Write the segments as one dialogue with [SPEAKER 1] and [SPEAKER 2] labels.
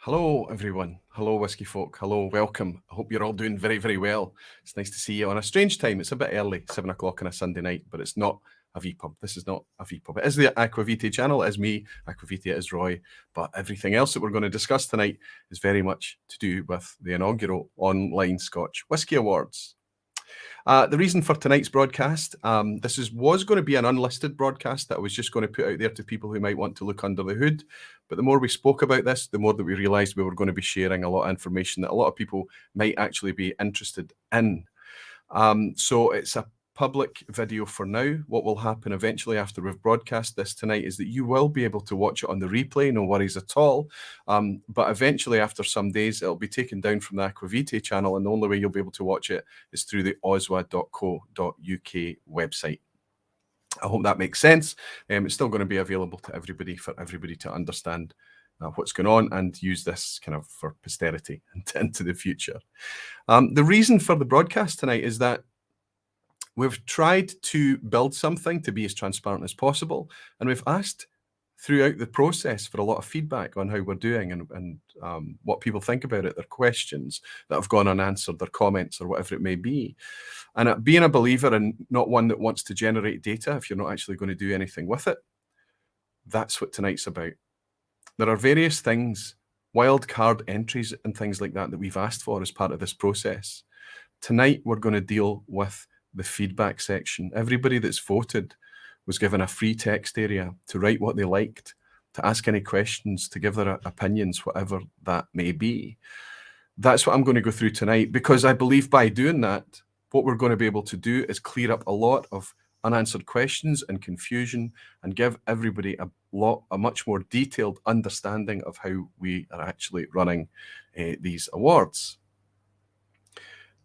[SPEAKER 1] Hello, everyone. Hello, Whisky folk. Hello, welcome. I hope you're all doing very, very well. It's nice to see you on a strange time. It's a bit early, 7 o'clock on a Sunday night, but it's not a VPub. This is not a VPub. It is the Aquavitae channel. It is me, Aquavitae, it is Roy. But everything else that we're going to discuss tonight is very much to do with the inaugural online Scotch Whisky Awards. The reason for tonight's broadcast, was going to be an unlisted broadcast that I was just going to put out there to people who might want to look under the hood. But the more we spoke about this, the more that we realised we were going to be sharing a lot of information that a lot of people might actually be interested in. So it's a public video for now. What will happen eventually after we've broadcast this tonight is that you will be able to watch it on the replay, no worries at all. But eventually, after some days, it'll be taken down from the Aquavitae channel, and the only way you'll be able to watch it is through the oswa.co.uk website. I hope that makes sense. It's still going to be available to everybody for everybody to understand what's going on and use this kind of for posterity and into the future. The reason for the broadcast tonight is that we've tried to build something to be as transparent as possible, and we've asked throughout the process for a lot of feedback on how we're doing and what people think about it, their questions that have gone unanswered, their comments or whatever it may be. And being a believer and not one that wants to generate data if you're not actually going to do anything with it, that's what tonight's about. There are various things, wild card entries and things like that we've asked for as part of this process. Tonight, we're going to deal with the feedback section. Everybody that's voted was given a free text area to write what they liked, to ask any questions, to give their opinions, whatever that may be. That's what I'm going to go through tonight, because I believe by doing that, what we're going to be able to do is clear up a lot of unanswered questions and confusion and give everybody a much more detailed understanding of how we are actually running these awards.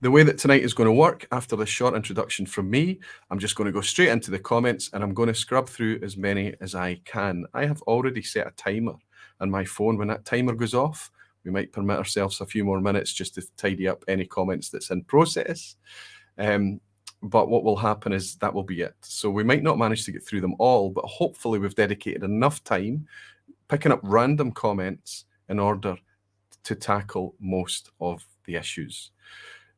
[SPEAKER 1] The way that tonight is going to work, after this short introduction from me, I'm just going to go straight into the comments and I'm going to scrub through as many as I can. I have already set a timer on my phone. When that timer goes off, we might permit ourselves a few more minutes just to tidy up any comments that's in process. But what will happen is that will be it. So we might not manage to get through them all, but hopefully we've dedicated enough time picking up random comments in order to tackle most of the issues.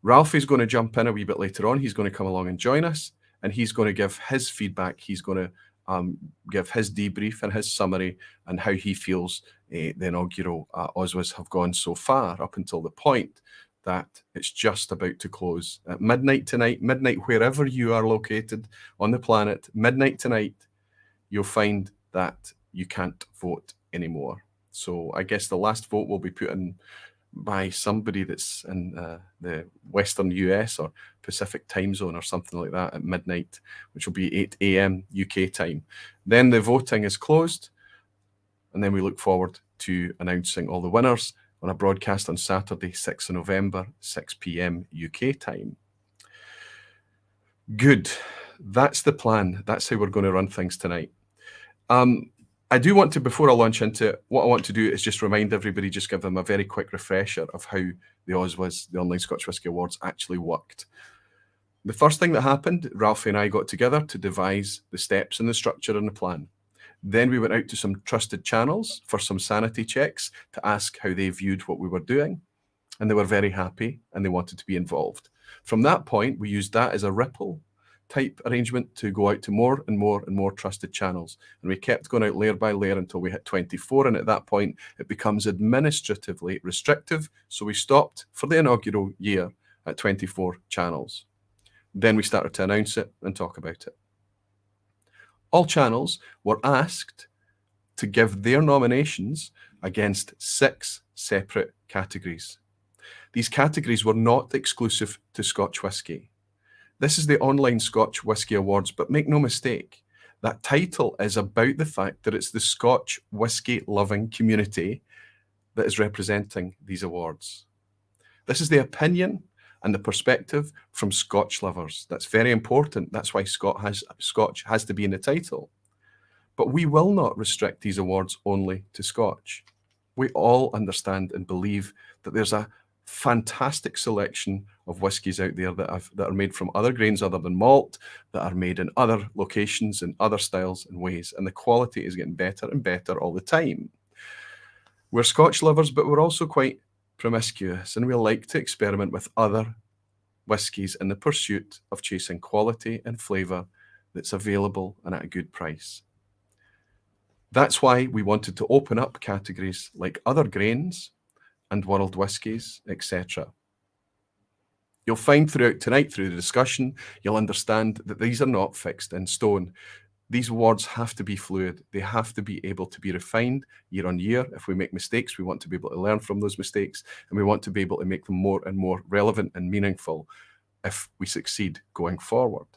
[SPEAKER 1] Ralphie's going to jump in a wee bit later on. He's going to come along and join us, and he's going to give his feedback. He's going to give his debrief and his summary and how he feels the inaugural Oswas have gone so far up until the point that it's just about to close. At midnight tonight, midnight wherever you are located on the planet, midnight tonight, you'll find that you can't vote anymore. So I guess the last vote will be put in by somebody that's in the Western US or Pacific time zone or something like that at midnight, which will be 8 a.m. UK time. Then the voting is closed, and then we look forward to announcing all the winners on a broadcast on Saturday, 6th of November, 6 p.m. UK time. Good. That's the plan. That's how we're going to run things tonight. I do want to, before I launch into it, what I want to do is just remind everybody, just give them a very quick refresher of how the Oswas, the Online Scotch Whisky Awards, actually worked. The first thing that happened, Ralphie and I got together to devise the steps and the structure and the plan. Then we went out to some trusted channels for some sanity checks to ask how they viewed what we were doing. And they were very happy and they wanted to be involved. From that point, we used that as a ripple type arrangement to go out to more and more and more trusted channels. And we kept going out layer by layer until we hit 24. And at that point, it becomes administratively restrictive. So we stopped for the inaugural year at 24 channels. Then we started to announce it and talk about it. All channels were asked to give their nominations against 6 separate categories. These categories were not exclusive to Scotch whisky. This is the Online Scotch Whisky Awards, but make no mistake, that title is about the fact that it's the Scotch whisky-loving community that is representing these awards. This is the opinion and the perspective from Scotch lovers. That's very important. That's why Scotch has to be in the title. But we will not restrict these awards only to Scotch. We all understand and believe that there's a fantastic selection of whiskies out there that are made from other grains other than malt, that are made in other locations and other styles and ways, and the quality is getting better and better all the time. We're Scotch lovers, but we're also quite promiscuous, and we like to experiment with other whiskies in the pursuit of chasing quality and flavour that's available and at a good price. That's why we wanted to open up categories like other grains and world whiskies, etc. You'll find throughout tonight, through the discussion, you'll understand that these are not fixed in stone. These awards have to be fluid. They have to be able to be refined year on year. If we make mistakes, we want to be able to learn from those mistakes, and we want to be able to make them more and more relevant and meaningful if we succeed going forward.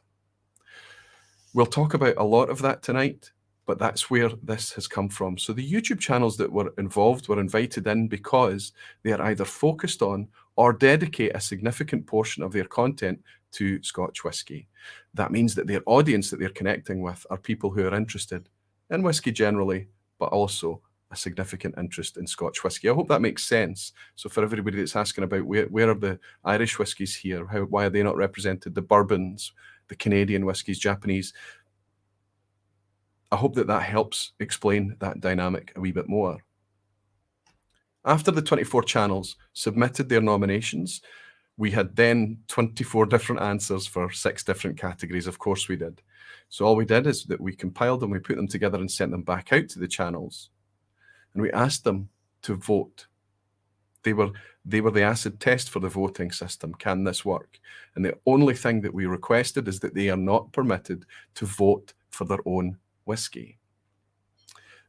[SPEAKER 1] We'll talk about a lot of that tonight, but that's where this has come from. So the YouTube channels that were involved were invited in because they are either focused on or dedicate a significant portion of their content to Scotch whisky. That means that their audience that they're connecting with are people who are interested in whisky generally, but also a significant interest in Scotch whisky. I hope that makes sense. So for everybody that's asking about where are the Irish whiskies here, why are they not represented, the bourbons, the Canadian whiskies, Japanese, I hope that helps explain that dynamic a wee bit more. After the 24 channels submitted their nominations, we had then 24 different answers for 6 different categories. Of course we did. So all we did is that we compiled them, we put them together and sent them back out to the channels. And we asked them to vote. They were the acid test for the voting system. Can this work? And the only thing that we requested is that they are not permitted to vote for their own whisky.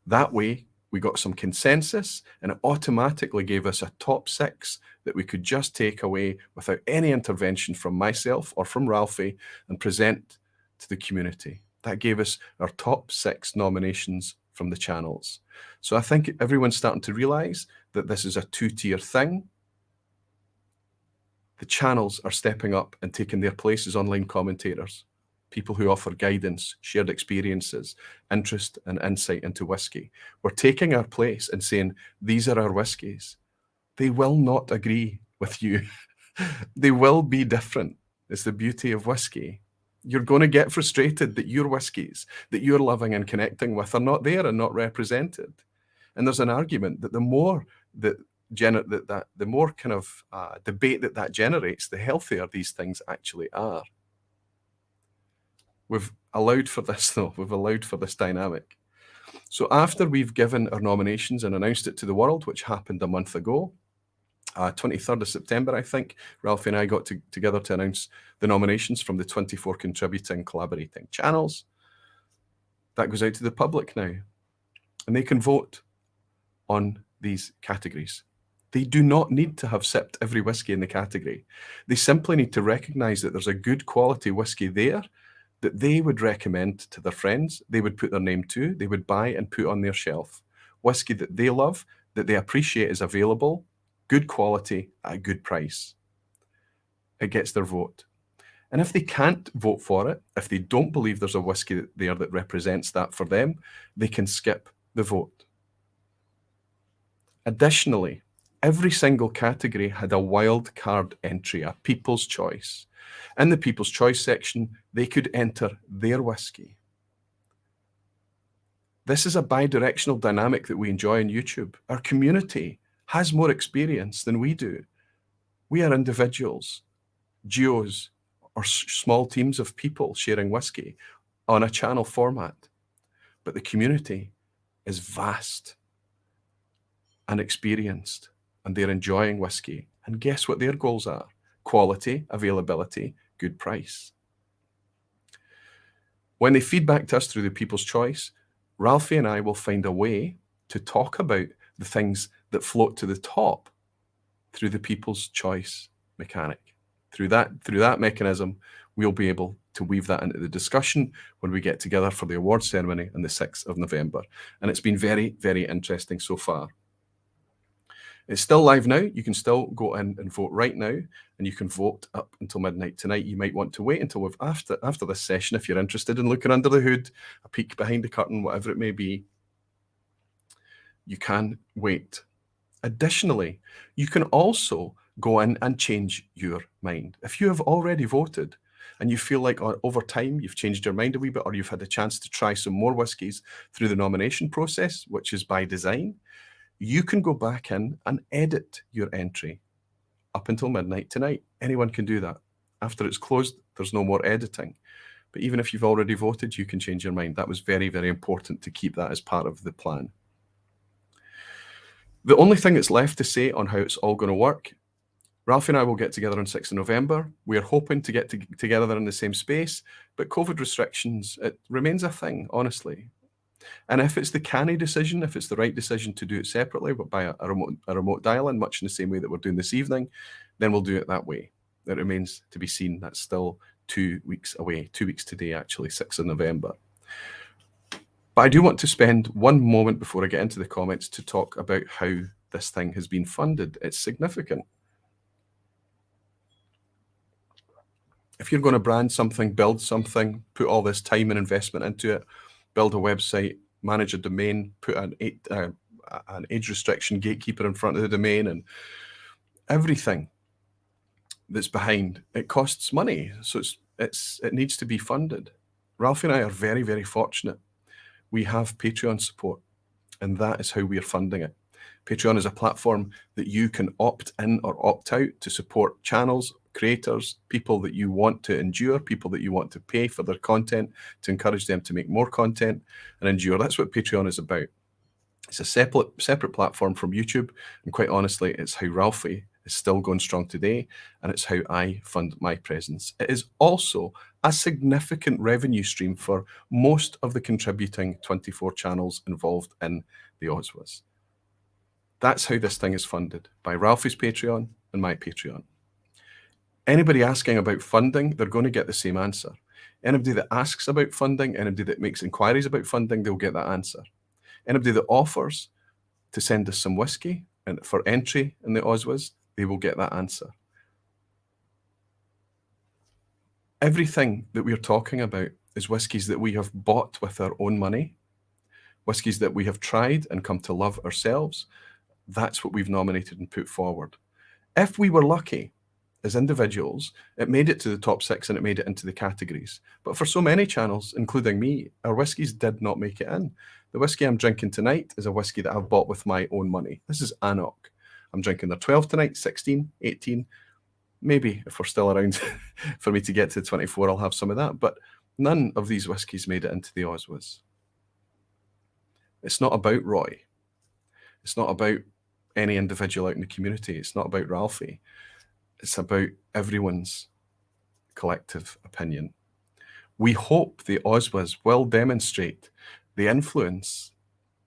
[SPEAKER 1] That way, we got some consensus, and it automatically gave us a top 6 that we could just take away without any intervention from myself or from Ralphie and present to the community. That gave us our top 6 nominations from the channels. So I think everyone's starting to realize that this is a 2-tier thing. The channels are stepping up and taking their place as online commentators, people who offer guidance, shared experiences, interest and insight into whisky. We're taking our place and saying, these are our whiskies. They will not agree with you. They will be different. It's the beauty of whisky. You're going to get frustrated that your whiskies that you're loving and connecting with are not there and not represented. And there's an argument that the more that the more kind of debate that generates, the healthier these things actually are. We've allowed for this, though. We've allowed for this dynamic. So after we've given our nominations and announced it to the world, which happened a month ago, 23rd of September, I think, Ralphie and I got together to announce the nominations from the 24 contributing, collaborating channels. That goes out to the public now, and they can vote on these categories. They do not need to have sipped every whisky in the category. They simply need to recognize that there's a good quality whisky there that they would recommend to their friends, they would put their name to, they would buy and put on their shelf. Whisky that they love, that they appreciate is available, good quality at a good price. It gets their vote. And if they can't vote for it, if they don't believe there's a whisky there that represents that for them, they can skip the vote. Additionally, every single category had a wild card entry, a people's choice. In the people's choice section, they could enter their whisky. This is a bi-directional dynamic that we enjoy on YouTube. Our community has more experience than we do. We are individuals, duos, or small teams of people sharing whisky on a channel format. But the community is vast and experienced, and they're enjoying whisky. And guess what their goals are? Quality, availability, good price. When they feedback to us through the People's Choice, Ralphie and I will find a way to talk about the things that float to the top through the People's Choice mechanic. Through that mechanism, we'll be able to weave that into the discussion when we get together for the award ceremony on the 6th of November. And it's been very, very interesting so far. It's still live now. You can still go in and vote right now, and you can vote up until midnight tonight. You might want to wait until after this session if you're interested in looking under the hood, a peek behind the curtain, whatever it may be. You can wait. Additionally, you can also go in and change your mind. If you have already voted and you feel like over time you've changed your mind a wee bit, or you've had a chance to try some more whiskies through the nomination process, which is by design, you can go back in and edit your entry up until midnight tonight. Anyone can do that. After it's closed, there's no more editing. But even if you've already voted, you can change your mind. That was very, very important to keep that as part of the plan. The only thing that's left to say on how it's all going to work, Ralphie and I will get together on 6th of November. We are hoping to get together in the same space, but COVID restrictions, it remains a thing, honestly. And if it's the canny decision, if it's the right decision to do it separately, but by a remote dial-in, much in the same way that we're doing this evening, then we'll do it that way. It remains to be seen. That's still 2 weeks away, 2 weeks today, actually, 6th of November. But I do want to spend one moment before I get into the comments to talk about how this thing has been funded. It's significant. If you're going to brand something, build something, put all this time and investment into it, build a website, manage a domain, put an age restriction gatekeeper in front of the domain, and everything that's behind, it costs money. So it needs to be funded. Ralphie and I are very, very fortunate. We have Patreon support, and that is how we are funding it. Patreon is a platform that you can opt in or opt out to support channels, creators, people that you want to endure, people that you want to pay for their content, to encourage them to make more content and endure. That's what Patreon is about. It's a separate platform from YouTube, and quite honestly, it's how Ralphie is still going strong today, and it's how I fund my presence. It is also a significant revenue stream for most of the contributing 24 channels involved in the Oswas. That's how this thing is funded, by Ralphie's Patreon and my Patreon. Anybody asking about funding, they're going to get the same answer. Anybody that asks about funding, anybody that makes inquiries about funding, they'll get that answer. Anybody that offers to send us some whiskey and for entry in the Oswas, they will get that answer. Everything that we're talking about is whiskies that we have bought with our own money, whiskies that we have tried and come to love ourselves. That's what we've nominated and put forward. If we were lucky as individuals, it made it to the top 6 and it made it into the categories. But for so many channels, including me, our whiskies did not make it in. The whiskey I'm drinking tonight is a whiskey that I've bought with my own money. This is Anok. I'm drinking their 12 tonight, 16, 18. Maybe if we're still around for me to get to 24, I'll have some of that. But none of these whiskies made it into the Oswas. It's not about Roy. It's not about any individual out in the community. It's not about Ralphie. It's about everyone's collective opinion. We hope the Oswas will demonstrate the influence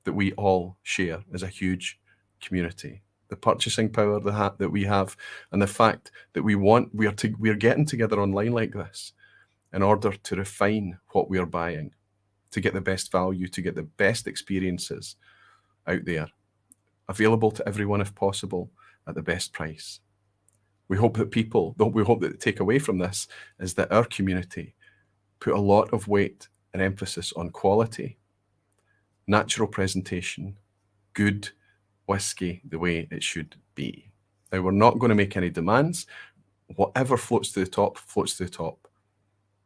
[SPEAKER 1] that we all share as a huge community, the purchasing power that we have, and the fact that we are getting together online like this in order to refine what we are buying, to get the best value, to get the best experiences out there, available to everyone if possible at the best price. We hope that the takeaway from this is that our community put a lot of weight and emphasis on quality, natural presentation, good whiskey the way it should be. Now, we're not going to make any demands. Whatever floats to the top, floats to the top,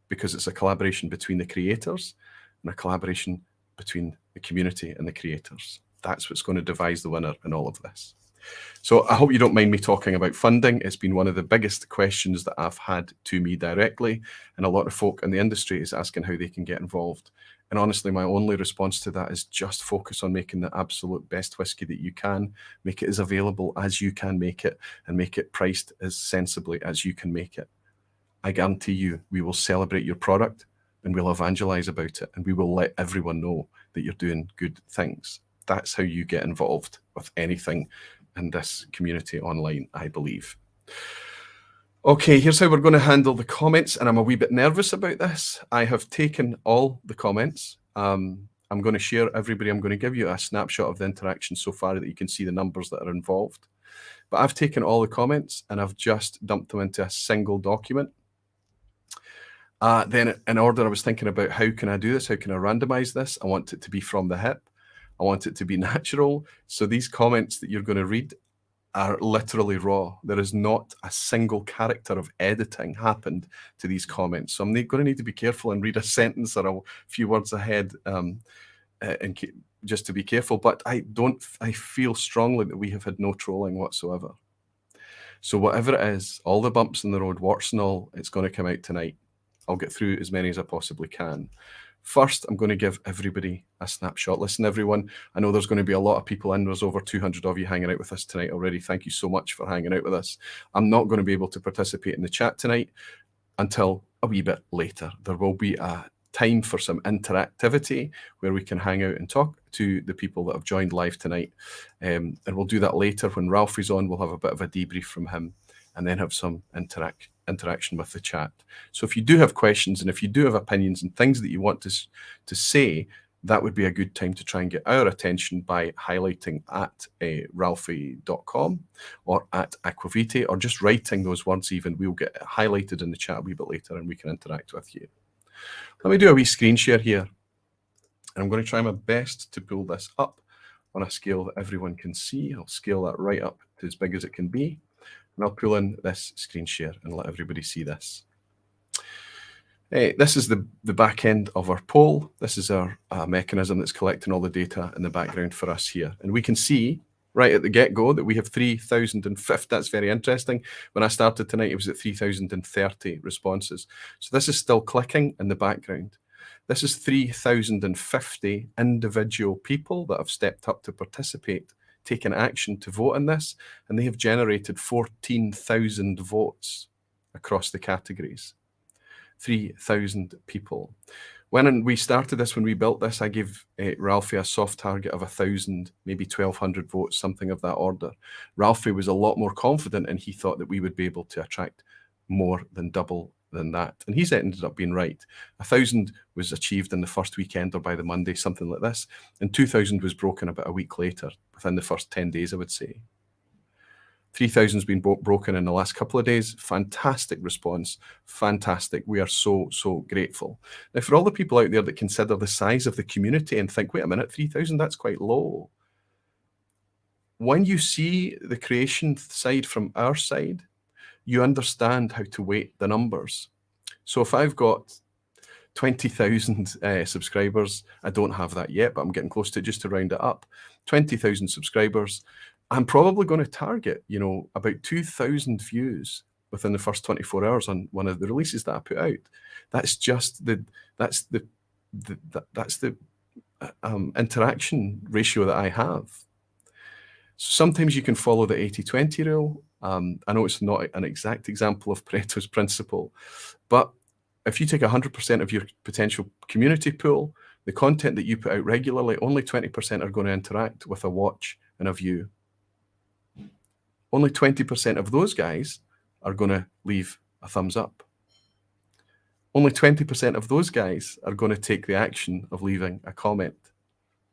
[SPEAKER 1] because it's a collaboration between the creators and a collaboration between the community and the creators. That's what's going to devise the winner in all of this. So I hope you don't mind me talking about funding. It's been one of the biggest questions that I've had to me directly, and a lot of folk in the industry is asking how they can get involved. And honestly, my only response to that is just focus on making the absolute best whiskey that you can, make it as available as you can make it, and make it priced as sensibly as you can make it. I guarantee you, we will celebrate your product and we'll evangelize about it, and we will let everyone know that you're doing good things. That's how you get involved with anything in this community online, I believe. Okay, here's how we're going to handle the comments, and I'm a wee bit nervous about this. I have taken all the comments. I'm going to share everybody. I'm going to give you a snapshot of the interaction so far that you can see the numbers that are involved. But I've taken all the comments and I've just dumped them into a single document. Then in order, I was thinking about how can I do this? How can I randomize this? I want it to be from the hip. I want it to be natural. So these comments that you're going to read are literally raw. There is not a single character of editing happened to these comments. So I'm going to need to be careful and read a sentence or a few words ahead just to be careful, but I feel strongly that we have had no trolling whatsoever. So whatever it is, all the bumps in the road, warts and all, it's going to come out tonight. I'll get through as many as I possibly can. First, I'm going to give everybody a snapshot. Listen, everyone, I know there's going to be a lot of people in. There's over 200 of you hanging out with us tonight already. Thank you so much for hanging out with us. I'm not going to be able to participate in the chat tonight until a wee bit later. There will be a time for some interactivity where we can hang out and talk to the people that have joined live tonight. And we'll do that later when Ralphie's on. We'll have a bit of a debrief from him and then have some interaction with the chat. So if you do have questions and if you do have opinions and things that you want to say, that would be a good time to try and get our attention by highlighting at ralphie.com or at Aquavite, or just writing those words even. We'll get it highlighted in the chat a wee bit later and we can interact with you. Let me do a wee screen share here. And I'm going to try my best to pull this up on a scale that everyone can see. I'll scale that right up to as big as it can be. And I'll pull in this screen share and let everybody see this. This is the back end of our poll. This is our mechanism that's collecting all the data in the background for us here. And we can see right at the get-go that we have 3,050. That's very interesting. When I started tonight, it was at 3,030 responses. So this is still clicking in the background. This is 3,050 individual people that have stepped up to participate, taken action to vote on this, and they have generated 14,000 votes across the categories. 3,000 people. When we started this, when we built this, I gave Ralphie a soft target of 1,000, maybe 1,200 votes, something of that order. Ralphie was a lot more confident, and he thought that we would be able to attract more than double than that. And he's ended up being right. 1,000 was achieved in the first weekend or by the Monday, something like this. And 2,000 was broken about a week later, within the first 10 days, I would say. 3,000 has been broken in the last couple of days. Fantastic response. Fantastic. We are so, so grateful. Now, for all the people out there that consider the size of the community and think, wait a minute, 3,000, that's quite low. When you see the creation side from our side, you understand how to weight the numbers. So if I've got 20,000 subscribers, I don't have that yet, but I'm getting close to it just to round it up. 20,000 subscribers. I'm probably going to target, about 2,000 views within the first 24 hours on one of the releases that I put out. That's just the interaction ratio that I have. So sometimes you can follow the 80-20 rule. I know it's not an exact example of Pareto's principle, but if you take 100% of your potential community pool, the content that you put out regularly, only 20% are going to interact with a watch and a view. Only 20% of those guys are going to leave a thumbs up. Only 20% of those guys are going to take the action of leaving a comment.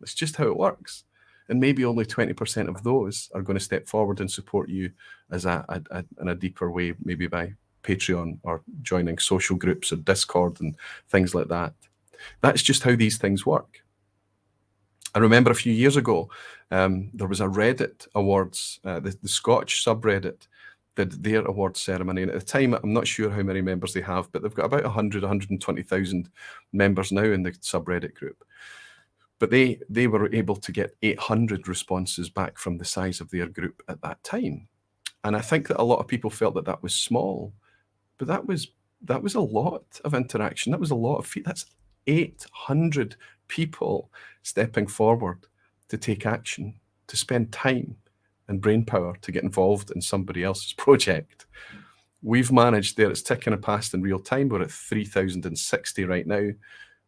[SPEAKER 1] That's just how it works. And maybe only 20% of those are going to step forward and support you as in a deeper way, maybe by Patreon or joining social groups or Discord and things like that. That's just how these things work. I remember a few years ago, there was a Reddit awards, the Scotch subreddit did their awards ceremony. And at the time, I'm not sure how many members they have, but they've got about 120,000 members now in the subreddit group. But they were able to get 800 responses back from the size of their group at that time. And I think that a lot of people felt that that was small, but that was a lot of interaction. That was a lot of that's 800 people stepping forward to take action, to spend time and brain power to get involved in somebody else's project. We've managed there, it's ticking past in real time. We're at 3,060 right now.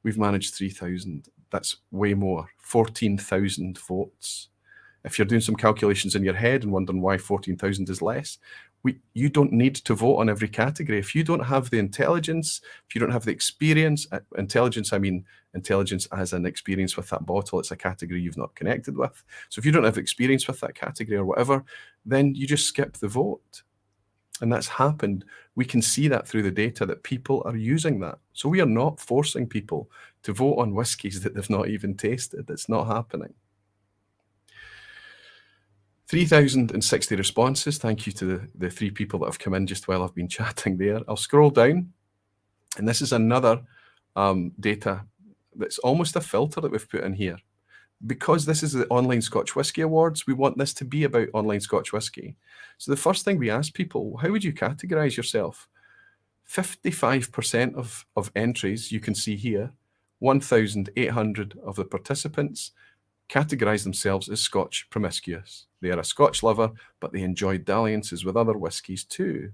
[SPEAKER 1] We've managed 3,000. That's way more, 14,000 votes. If you're doing some calculations in your head and wondering why 14,000 is less, you don't need to vote on every category. If you don't have the intelligence, if you don't have the experience, intelligence, I mean intelligence as an experience with that bottle, it's a category you've not connected with. So if you don't have experience with that category or whatever, then you just skip the vote. And that's happened. We can see that through the data that people are using that. So we are not forcing people to vote on whiskies that they've not even tasted. It's not happening. 3,060 responses. Thank you to the three people that have come in just while I've been chatting there. I'll scroll down. And this is another data that's almost a filter that we've put in here. because this is the Online Scotch Whisky Awards, we want this to be about online Scotch whisky. So the first thing we ask people, how would you categorize yourself? 55% of entries you can see here, 1,800 of the participants categorize themselves as Scotch promiscuous. They are a Scotch lover, but they enjoy dalliances with other whiskies too.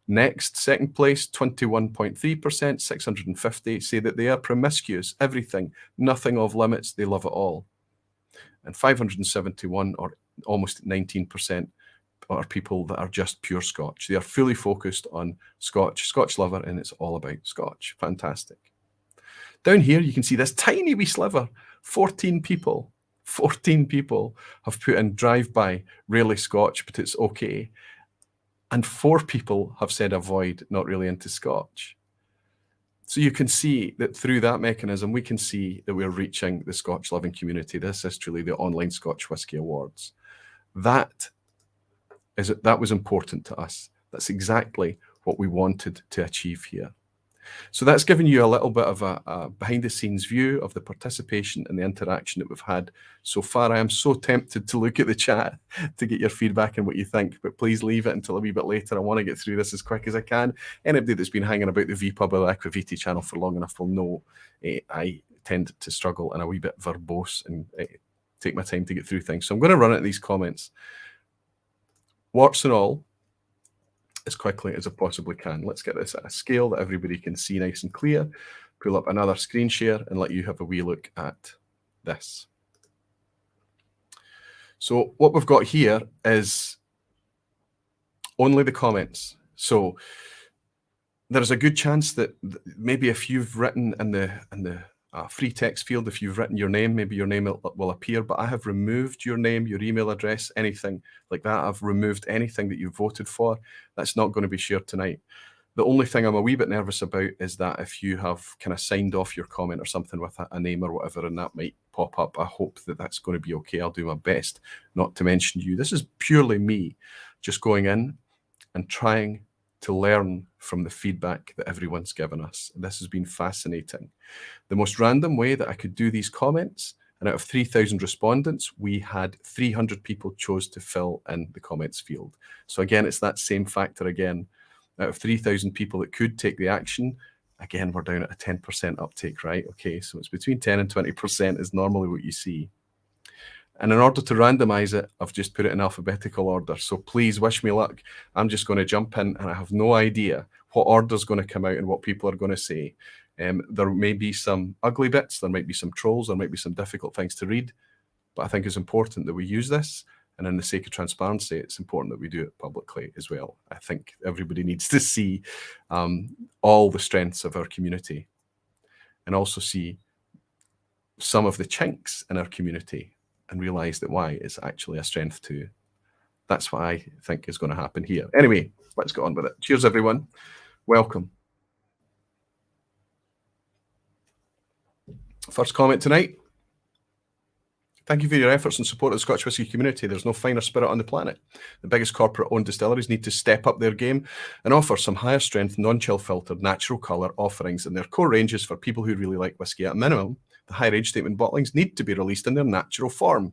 [SPEAKER 1] Next, second place, 21.3%, 650 say that they are promiscuous, everything, nothing off limits, they love it all. And 571, or almost 19%, are people that are just pure Scotch. They are fully focused on Scotch lover, and it's all about Scotch. Fantastic. Down here, you can see this tiny wee sliver, 14 people have put in drive-by, rarely Scotch, but it's okay. And 4 people have said avoid, not really into Scotch. So you can see that through that mechanism, we can see that we're reaching the Scotch-loving community. This is truly the Online Scotch Whisky Awards. That was important to us. That's exactly what we wanted to achieve here. So that's given you a little bit of a behind-the-scenes view of the participation and the interaction that we've had so far. I am so tempted to look at the chat to get your feedback and what you think, but please leave it until a wee bit later. I want to get through this as quick as I can. Anybody that's been hanging about the VPub or the Aquaviti channel for long enough will know I tend to struggle and a wee bit verbose and take my time to get through things. So I'm going to run at these comments, warts and all, as quickly as I possibly can. Let's get this at a scale that everybody can see nice and clear. Pull up another screen share and let you have a wee look at this. So what we've got here is only the comments. So there's a good chance that maybe if you've written in the free text field, if you've written your name, maybe your name will appear, but I have removed your name, your email address, anything like that. I've removed anything that you voted for. That's not going to be shared tonight. The only thing I'm a wee bit nervous about is that if you have kind of signed off your comment or something with a name or whatever, and that might pop up, I hope that that's going to be okay. I'll do my best not to mention you. This is purely me just going in and trying to learn from the feedback that everyone's given us. This has been fascinating. The most random way that I could do these comments, and out of 3,000 respondents, we had 300 people chose to fill in the comments field. So again, it's that same factor again. Out of 3,000 people that could take the action, again, we're down at a 10% uptake, right? Okay, so it's between 10 and 20% is normally what you see. And in order to randomize it, I've just put it in alphabetical order. So please wish me luck. I'm just going to jump in and I have no idea what order is going to come out and what people are going to say. There may be some ugly bits, there might be some trolls, there might be some difficult things to read, but I think it's important that we use this. And in the sake of transparency, it's important that we do it publicly as well. I think everybody needs to see all the strengths of our community and also see some of the chinks in our community and realize that why is actually a strength too. That's what I think is going to happen here. Anyway, let's get on with it. Cheers, everyone. Welcome. First comment tonight. Thank you for your efforts and support of the Scotch whisky community. There's no finer spirit on the planet. The biggest corporate-owned distilleries need to step up their game and offer some higher strength, non-chill filtered, natural colour offerings in their core ranges for people who really like whisky. At a minimum, the higher age statement bottlings need to be released in their natural form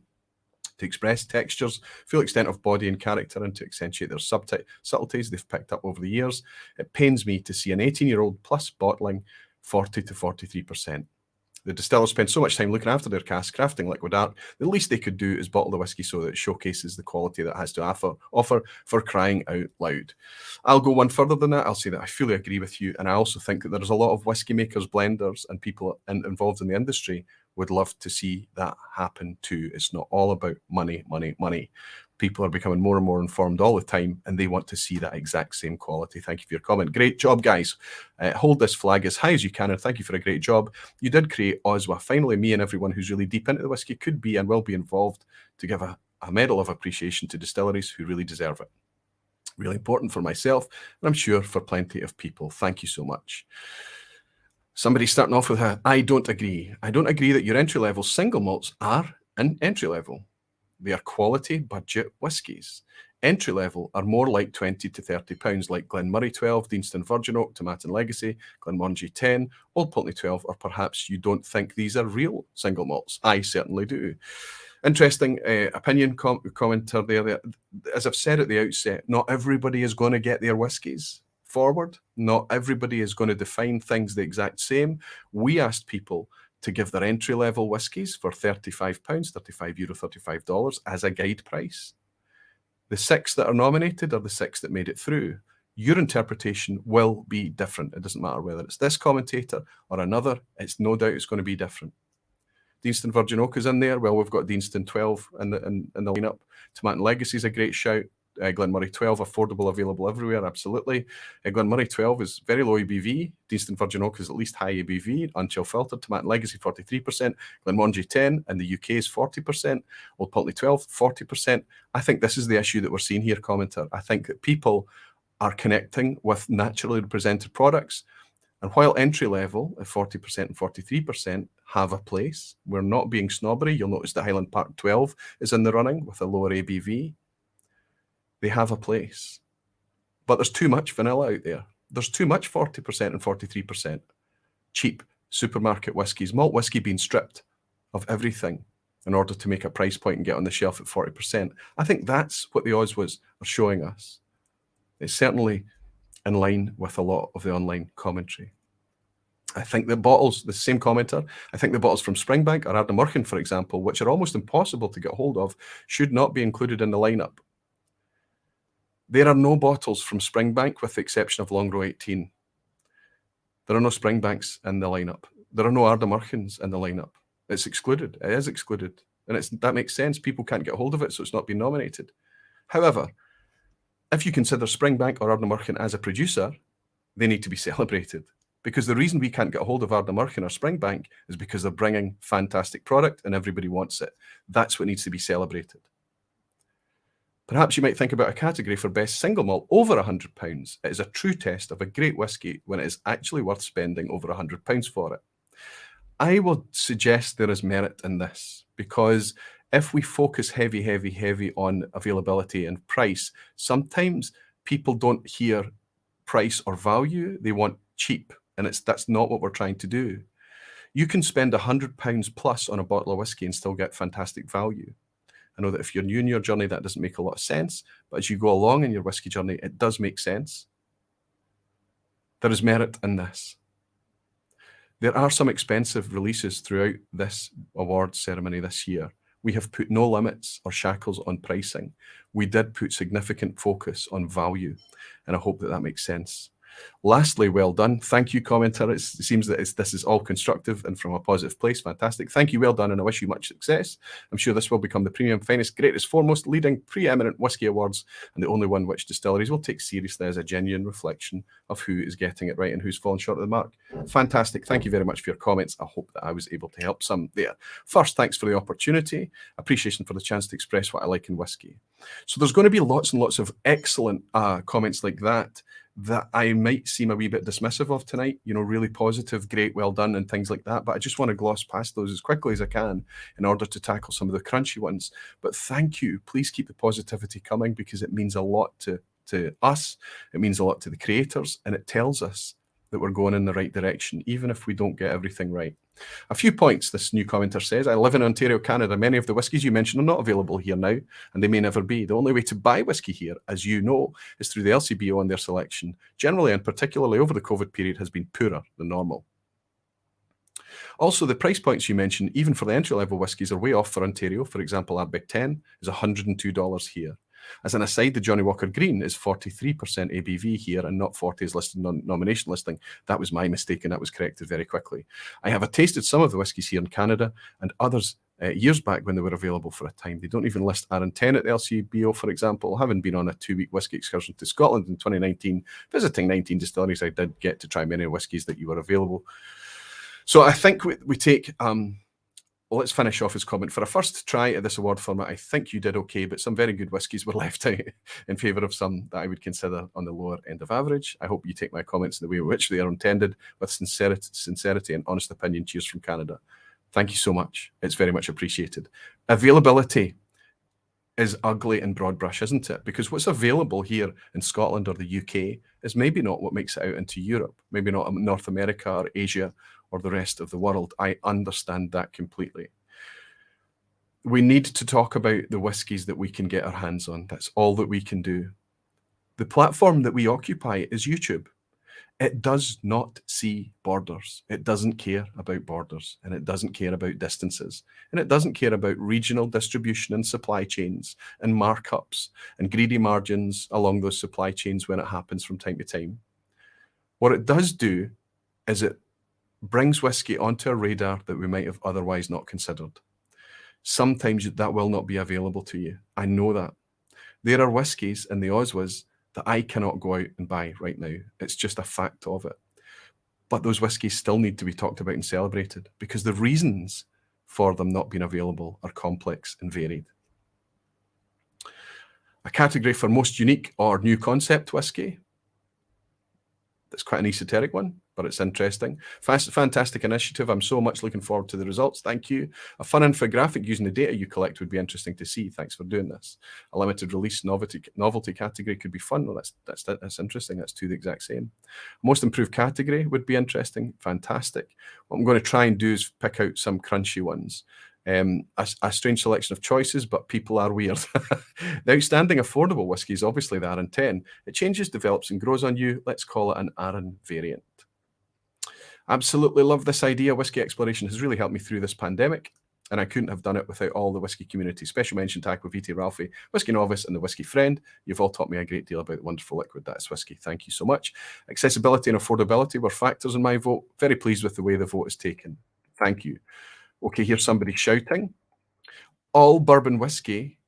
[SPEAKER 1] to express textures, full extent of body and character, and to accentuate their subtleties they've picked up over the years. It pains me to see an 18-year-old plus bottling 40 to 43%. The distillers spend so much time looking after their casks, crafting liquid art. The least they could do is bottle the whiskey so that it showcases the quality that it has to offer for crying out loud. I'll go one further than that. I'll say that I fully agree with you. And I also think that there's a lot of whiskey makers, blenders, and people involved in the industry would love to see that happen too. It's not all about money, money, money. People are becoming more and more informed all the time, and they want to see that exact same quality. Thank you for your comment. Great job, guys. Hold this flag as high as you can, and thank you for a great job. You did create OSWA. Finally, me and everyone who's really deep into the whiskey could be and will be involved to give a medal of appreciation to distilleries who really deserve it. Really important for myself, and I'm sure for plenty of people. Thank you so much. Somebody starting off with I don't agree. I don't agree that your entry-level single malts are an entry-level. They are quality budget whiskies. Entry level are more like £20 to £30, like Glenmorangie 12, Deanston Virgin Oak, Tomatin Legacy, Glenmorangie 10, Old Pulteney 12, or perhaps you don't think these are real single malts. I certainly do. Interesting opinion commenter there. As I've said at the outset, not everybody is going to get their whiskies forward. Not everybody is going to define things the exact same. We asked people to give their entry-level whiskies for £35, €35, $35 as a guide price. The 6 that are nominated are the 6 that made it through. Your interpretation will be different. It doesn't matter whether it's this commentator or another. It's no doubt it's going to be different. Deanston Virgin Oak is in there. Well, we've got Deanston 12 in the lineup. Tomatin Legacy is a great shout. Glenmorangie 12, affordable, available everywhere, absolutely. Glenmorangie 12 is very low ABV. Deanston Virgin Oak is at least high ABV, unchill filtered. Tomatin Legacy 43%. Glenmorangie 10 in the UK is 40%. Old Pulteney 12, 40%. I think this is the issue that we're seeing here, commenter. I think that people are connecting with naturally represented products. And while entry level at 40% and 43% have a place, we're not being snobbery. You'll notice that Highland Park 12 is in the running with a lower ABV. They have a place. But there's too much vanilla out there. There's too much 40% and 43% cheap supermarket whiskies, malt whiskey being stripped of everything in order to make a price point and get on the shelf at 40%. I think that's what the Oswas are showing us. It's certainly in line with a lot of the online commentary. I think the bottles, the same commenter, I think the bottles from Springbank or Ardnamurchan, for example, which are almost impossible to get hold of, should not be included in the lineup. There are no bottles from Springbank with the exception of Longrow 18. There are no Springbanks in the lineup. There are no Ardnamurchans in the lineup. It's excluded. It is excluded. And that makes sense. People can't get hold of it, so it's not been nominated. However, if you consider Springbank or Ardnamurchan as a producer, they need to be celebrated. Because the reason we can't get a hold of Ardnamurchan or Springbank is because they're bringing fantastic product and everybody wants it. That's what needs to be celebrated. Perhaps you might think about a category for best single malt over £100. It is a true test of a great whiskey when it is actually worth spending over £100 for it. I would suggest there is merit in this because if we focus heavy on availability and price, sometimes people don't hear price or value. They want cheap, and that's not what we're trying to do. You can spend £100 plus on a bottle of whiskey and still get fantastic value. I know that if you're new in your journey, that doesn't make a lot of sense, but as you go along in your whiskey journey, it does make sense. There is merit in this. There are some expensive releases throughout this awards ceremony this year. We have put no limits or shackles on pricing. We did put significant focus on value, and I hope that makes sense. Lastly, well done. Thank you, commenter. It seems that this is all constructive and from a positive place. Fantastic. Thank you, well done, and I wish you much success. I'm sure this will become the premium, finest, greatest, foremost, leading, preeminent whiskey awards, and the only one which distilleries will take seriously as a genuine reflection of who is getting it right and who's fallen short of the mark. Fantastic. Thank you very much for your comments. I hope that I was able to help some there. First, thanks for the opportunity. Appreciation for the chance to express what I like in whiskey. So there's going to be lots and lots of excellent comments like that I might seem a wee bit dismissive of tonight, you know, really positive, great, well done, and things like that. But I just want to gloss past those as quickly as I can in order to tackle some of the crunchy ones. But thank you. Please keep the positivity coming because it means a lot to us. It means a lot to the creators, and it tells us that we're going in the right direction, even if we don't get everything right. A few points, this new commenter says. I live in Ontario, Canada. Many of the whiskies you mentioned are not available here now, and they may never be. The only way to buy whiskey here, as you know, is through the LCBO and their selection. Generally, and particularly over the COVID period, has been poorer than normal. Also, the price points you mentioned, even for the entry-level whiskies, are way off for Ontario. For example, Ardbeg 10 is $102 here. As an aside, the Johnnie Walker Green is 43% ABV here and not 40 as listed on nomination listing. That was my mistake, and that was corrected very quickly. I have tasted some of the whiskies here in Canada and others years back when they were available for a time. They don't even list RN10 at the LCBO, for example. Having been on a 2-week whiskey excursion to Scotland in 2019, visiting 19 distilleries, I did get to try many whiskies that you were available. So I think we take... Well, let's finish off his comment. For a first try at this award format, I think you did okay, but some very good whiskies were left out in favour of some that I would consider on the lower end of average. I hope you take my comments in the way in which they are intended, with sincerity and honest opinion. Cheers from Canada. Thank you so much. It's very much appreciated. Availability is ugly and broad brush, isn't it? Because what's available here in Scotland or the UK is maybe not what makes it out into Europe, maybe not North America or Asia or the rest of the world. I understand that completely. We need to talk about the whiskies that we can get our hands on. That's all that we can do. The platform that we occupy is YouTube. It does not see borders. It doesn't care about borders, and it doesn't care about distances, and it doesn't care about regional distribution and supply chains and markups and greedy margins along those supply chains when it happens from time to time. What it does do is it brings whiskey onto a radar that we might have otherwise not considered. Sometimes that will not be available to you. I know that. There are whiskies in the Oswas that I cannot go out and buy right now. It's just a fact of it. But those whiskies still need to be talked about and celebrated because the reasons for them not being available are complex and varied. A category for most unique or new concept whiskey. That's quite an esoteric one, but it's interesting. Fantastic initiative. I'm so much looking forward to the results. Thank you. A fun infographic using the data you collect would be interesting to see. Thanks for doing this. A limited release novelty category could be fun. Well, that's interesting. That's two the exact same. Most improved category would be interesting. Fantastic. What I'm going to try and do is pick out some crunchy ones. A strange selection of choices, but people are weird. The outstanding affordable whiskies, obviously the RN10. It changes, develops, and grows on you. Let's call it an RN variant. Absolutely love this idea. Whiskey exploration has really helped me through this pandemic, and I couldn't have done it without all the whiskey community. Special mention to Aquaviti, Ralphie, Whiskey Novice, and the Whiskey Friend. You've all taught me a great deal about the wonderful liquid that is whiskey. Thank you so much. Accessibility and affordability were factors in my vote. Very pleased with the way the vote is taken. Thank you. Okay, here's somebody shouting. All bourbon whiskey,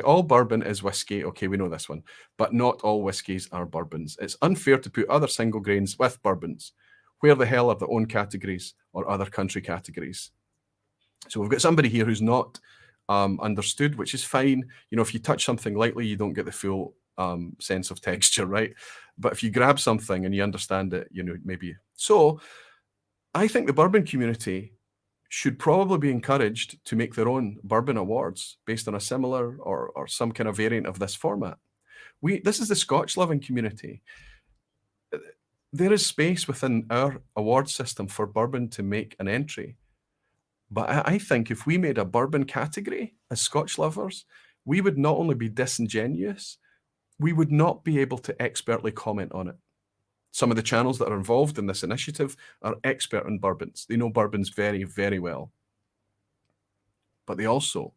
[SPEAKER 1] all bourbon is whiskey. Okay, we know this one. But not all whiskies are bourbons. It's unfair to put other single grains with bourbons. Where the hell are their own categories or other country categories? So we've got somebody here who's not understood, which is fine. You know, if you touch something lightly, you don't get the full sense of texture, right? But if you grab something and you understand it, you know, maybe. So I think the bourbon community should probably be encouraged to make their own bourbon awards based on a similar or some kind of variant of this format. This is the Scotch loving community. There is space within our award system for bourbon to make an entry. But I think if we made a bourbon category as Scotch lovers, we would not only be disingenuous, we would not be able to expertly comment on it. Some of the channels that are involved in this initiative are expert in bourbons. They know bourbons very, very well. But they also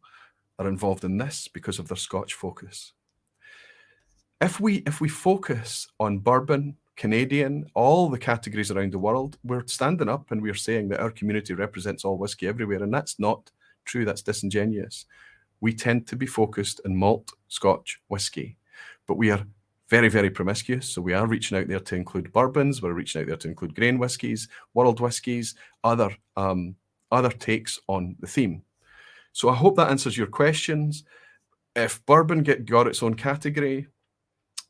[SPEAKER 1] are involved in this because of their Scotch focus. If we focus on bourbon, Canadian, all the categories around the world, we're standing up and we're saying that our community represents all whiskey everywhere, and that's not true. That's disingenuous. We tend to be focused in malt Scotch whiskey, but we are very, very promiscuous. So we are reaching out there to include bourbons. We're reaching out there to include grain whiskies, world whiskies, other takes on the theme. So I hope that answers your questions. If bourbon got its own category,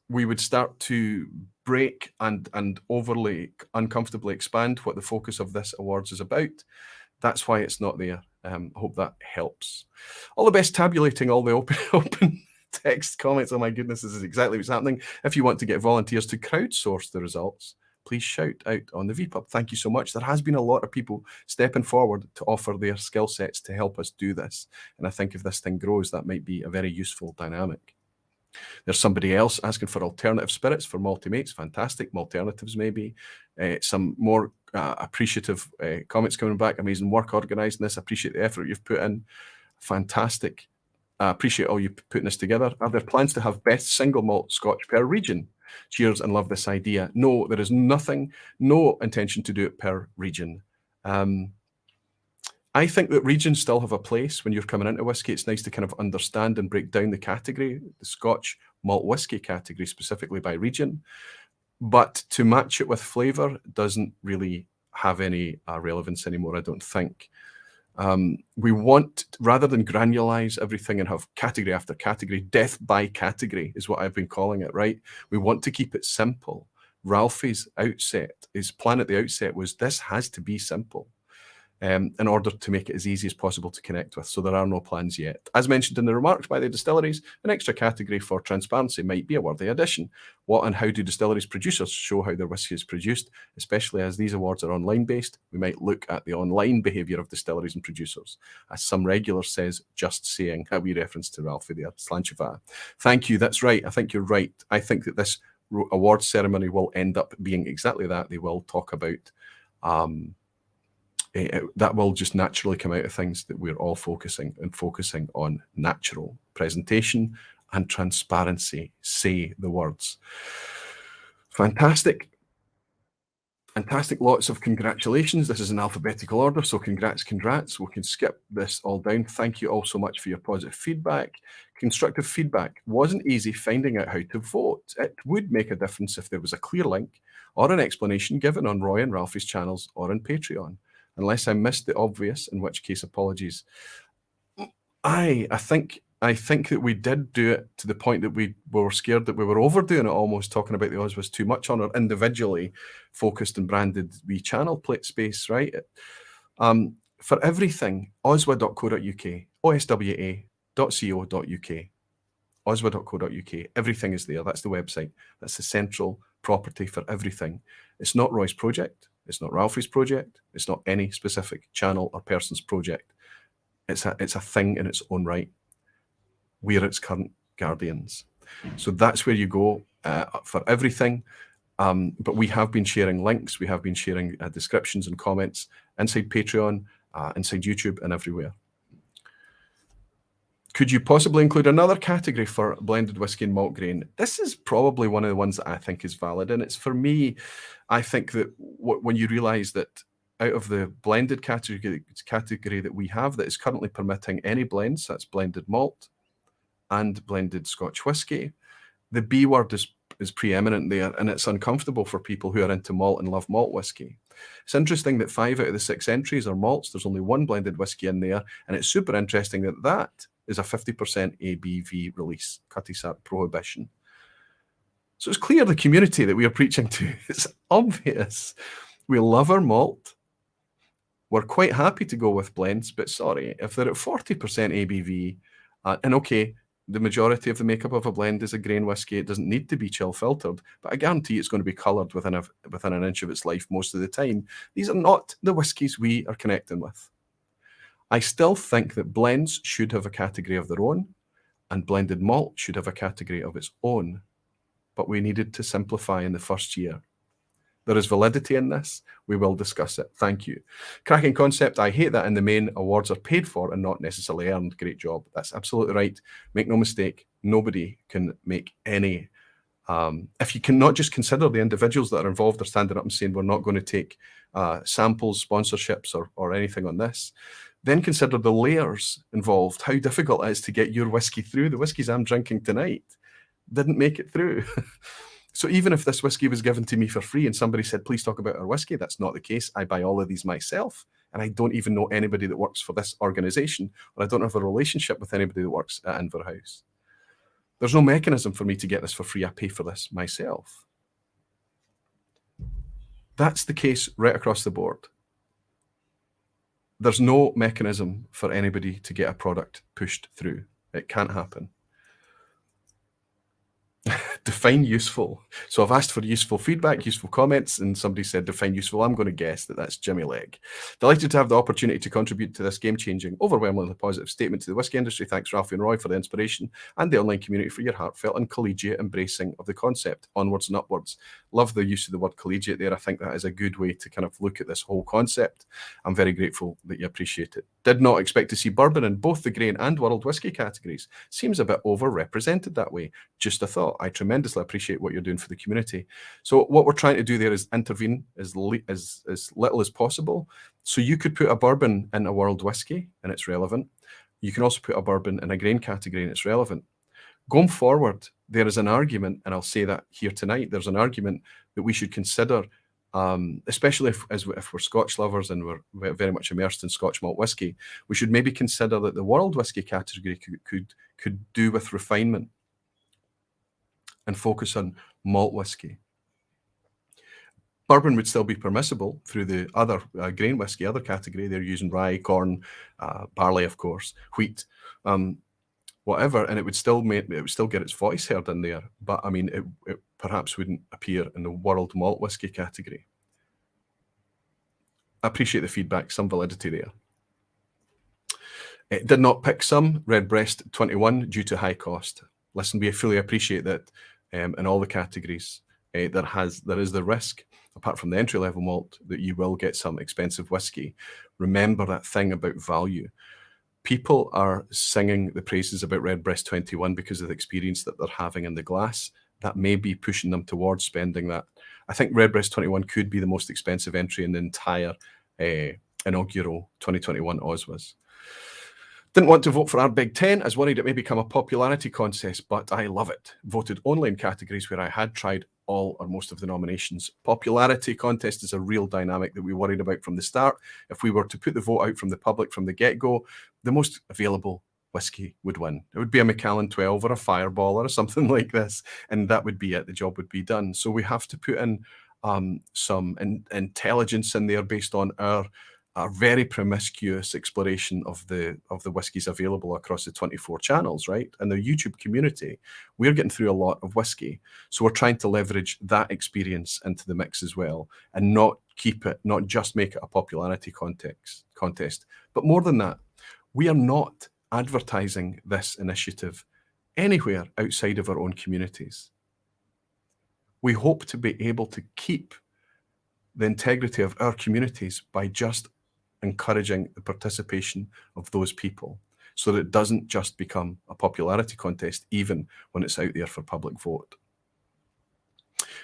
[SPEAKER 1] we would start to break and overly uncomfortably expand what the focus of this awards is about. That's why it's not there. I hope that helps. All the best tabulating all the open text comments. Oh my goodness, this is exactly what's happening. If you want to get volunteers to crowdsource the results, please shout out on the VPUB. Thank you so much. There has been a lot of people stepping forward to offer their skill sets to help us do this. And I think if this thing grows, that might be a very useful dynamic. There's somebody else asking for alternative spirits for multi-mates. Fantastic. Alternatives maybe. Some more appreciative comments coming back. Amazing work organising this. Appreciate the effort you've put in. Fantastic. Appreciate all you putting this together. Are there plans to have best single malt Scotch per region? Cheers and love this idea. No, there is no intention to do it per region. I think that regions still have a place when you're coming into whiskey. It's nice to kind of understand and break down the category, the Scotch malt whiskey category specifically by region. But to match it with flavour doesn't really have any relevance anymore, I don't think. We want, rather than granularize everything and have category after category, death by category is what I've been calling it, right? We want to keep it simple. Ralphie's plan at the outset was this has to be simple. in order to make it as easy as possible to connect with. So there are no plans yet. As mentioned in the remarks by the distilleries, an extra category for transparency might be a worthy addition. What and how do distilleries producers show how their whisky is produced? Especially as these awards are online based, we might look at the online behaviour of distilleries and producers. As some regular says, just saying, a wee reference to Ralphie there, Slancheva. Thank you, that's right, I think you're right. I think that this awards ceremony will end up being exactly that. They will talk about that will just naturally come out of things that we're all focusing on natural presentation and transparency. Say the words. Fantastic. Lots of congratulations. This is in alphabetical order, so congrats. We can skip this all down. Thank you all so much for your positive feedback. Constructive feedback. Wasn't easy finding out how to vote. It would make a difference if there was a clear link or an explanation given on Roy and Ralphie's channels or on Patreon. Unless I missed the obvious, in which case apologies. I think that we did do it to the point that we were scared that we were overdoing it, almost talking about the Oswas too much on our individually focused and branded wee channel plate space, right? For everything, oswa.co.uk, oswa.co.uk, oswa.co.uk, everything is there. That's the website. That's the central property for everything. It's not Roy's project. It's not Ralphie's project. It's not any specific channel or person's project. It's a thing in its own right. We're its current guardians. So that's where you go for everything. But we have been sharing links. We have been sharing descriptions and comments inside Patreon, inside YouTube, and everywhere. Could you possibly include another category for blended whiskey and malt grain? This is probably one of the ones that I think is valid. And it's, for me, I think that when you realize that out of the blended category that we have that is currently permitting any blends, that's blended malt and blended Scotch whiskey, the B word is preeminent there, and it's uncomfortable for people who are into malt and love malt whiskey. It's interesting that 5 out of the 6 entries are malts. There's only 1 blended whiskey in there, and it's super interesting that that is a 50% ABV release, Cutty-Sat Prohibition. So it's clear the community that we are preaching to. It's obvious. We love our malt. We're quite happy to go with blends, but sorry, if they're at 40% ABV, and okay, the majority of the makeup of a blend is a grain whiskey, it doesn't need to be chill filtered, but I guarantee it's going to be coloured within an inch of its life most of the time. These are not the whiskies we are connecting with. I still think that blends should have a category of their own, and blended malt should have a category of its own, but we needed to simplify in the first year. There is validity in this. We will discuss it. Thank you. Cracking concept. I hate that in the main awards are paid for and not necessarily earned. Great job. That's absolutely right. Make no mistake. Nobody can make any. If you cannot just consider the individuals that are involved are standing up and saying we're not going to take samples, sponsorships, or anything on this, then consider the layers involved, how difficult it is to get your whiskey through. The whiskies I'm drinking tonight didn't make it through. So even if this whiskey was given to me for free and somebody said, please talk about our whiskey, that's not the case. I buy all of these myself, and I don't even know anybody that works for this organization, or I don't have a relationship with anybody that works at Inverhouse. There's no mechanism for me to get this for free. I pay for this myself. That's the case right across the board. There's no mechanism for anybody to get a product pushed through. It can't happen. Define useful. So I've asked for useful feedback, useful comments, and somebody said define useful. I'm going to guess that that's Jimmy Legg. Delighted to have the opportunity to contribute to this game-changing, overwhelmingly positive statement to the whisky industry. Thanks, Ralphie and Roy, for the inspiration, and the online community for your heartfelt and collegiate embracing of the concept. Onwards and upwards. Love the use of the word collegiate there. I think that is a good way to kind of look at this whole concept. I'm very grateful that you appreciate it. Did not expect to see bourbon in both the grain and world whisky categories. Seems a bit overrepresented that way. Just a thought. I tremendously appreciate what you're doing for the community. So what we're trying to do there is intervene as little as possible. So you could put a bourbon in a world whiskey and it's relevant. You can also put a bourbon in a grain category and it's relevant. Going forward, there is an argument, and I'll say that here tonight, there's an argument that we should consider, especially if we're Scotch lovers and we're very much immersed in Scotch malt whiskey, we should maybe consider that the world whiskey category could do with refinement and focus on malt whiskey. Bourbon would still be permissible through the other grain whiskey, other category. They're using rye, corn, barley, of course, wheat, whatever, and it would still get its voice heard in there. But I mean, it perhaps wouldn't appear in the world malt whiskey category. I appreciate the feedback, some validity there. It did not pick some Redbreast 21 due to high cost. Listen, we fully appreciate that in all the categories there is the risk, apart from the entry-level malt, that you will get some expensive whiskey. Remember that thing about value. People are singing the praises about Redbreast 21 because of the experience that they're having in the glass. That may be pushing them towards spending that. I think Redbreast 21 could be the most expensive entry in the entire inaugural 2021 OSWAs. Didn't want to vote for our Big Ten, as worried it may become a popularity contest, but I love it. Voted only in categories where I had tried all or most of the nominations. Popularity contest is a real dynamic that we worried about from the start. If we were to put the vote out from the public from the get-go, the most available whiskey would win. It would be a Macallan 12 or a Fireball or something like this, and that would be it. The job would be done. So we have to put in some intelligence in there based on our very promiscuous exploration of the whiskies available across the 24 channels, right? And the YouTube community, we're getting through a lot of whiskey. So we're trying to leverage that experience into the mix as well, and not just make it a popularity contest. But more than that, we are not advertising this initiative anywhere outside of our own communities. We hope to be able to keep the integrity of our communities by just encouraging the participation of those people, so that it doesn't just become a popularity contest, even when it's out there for public vote.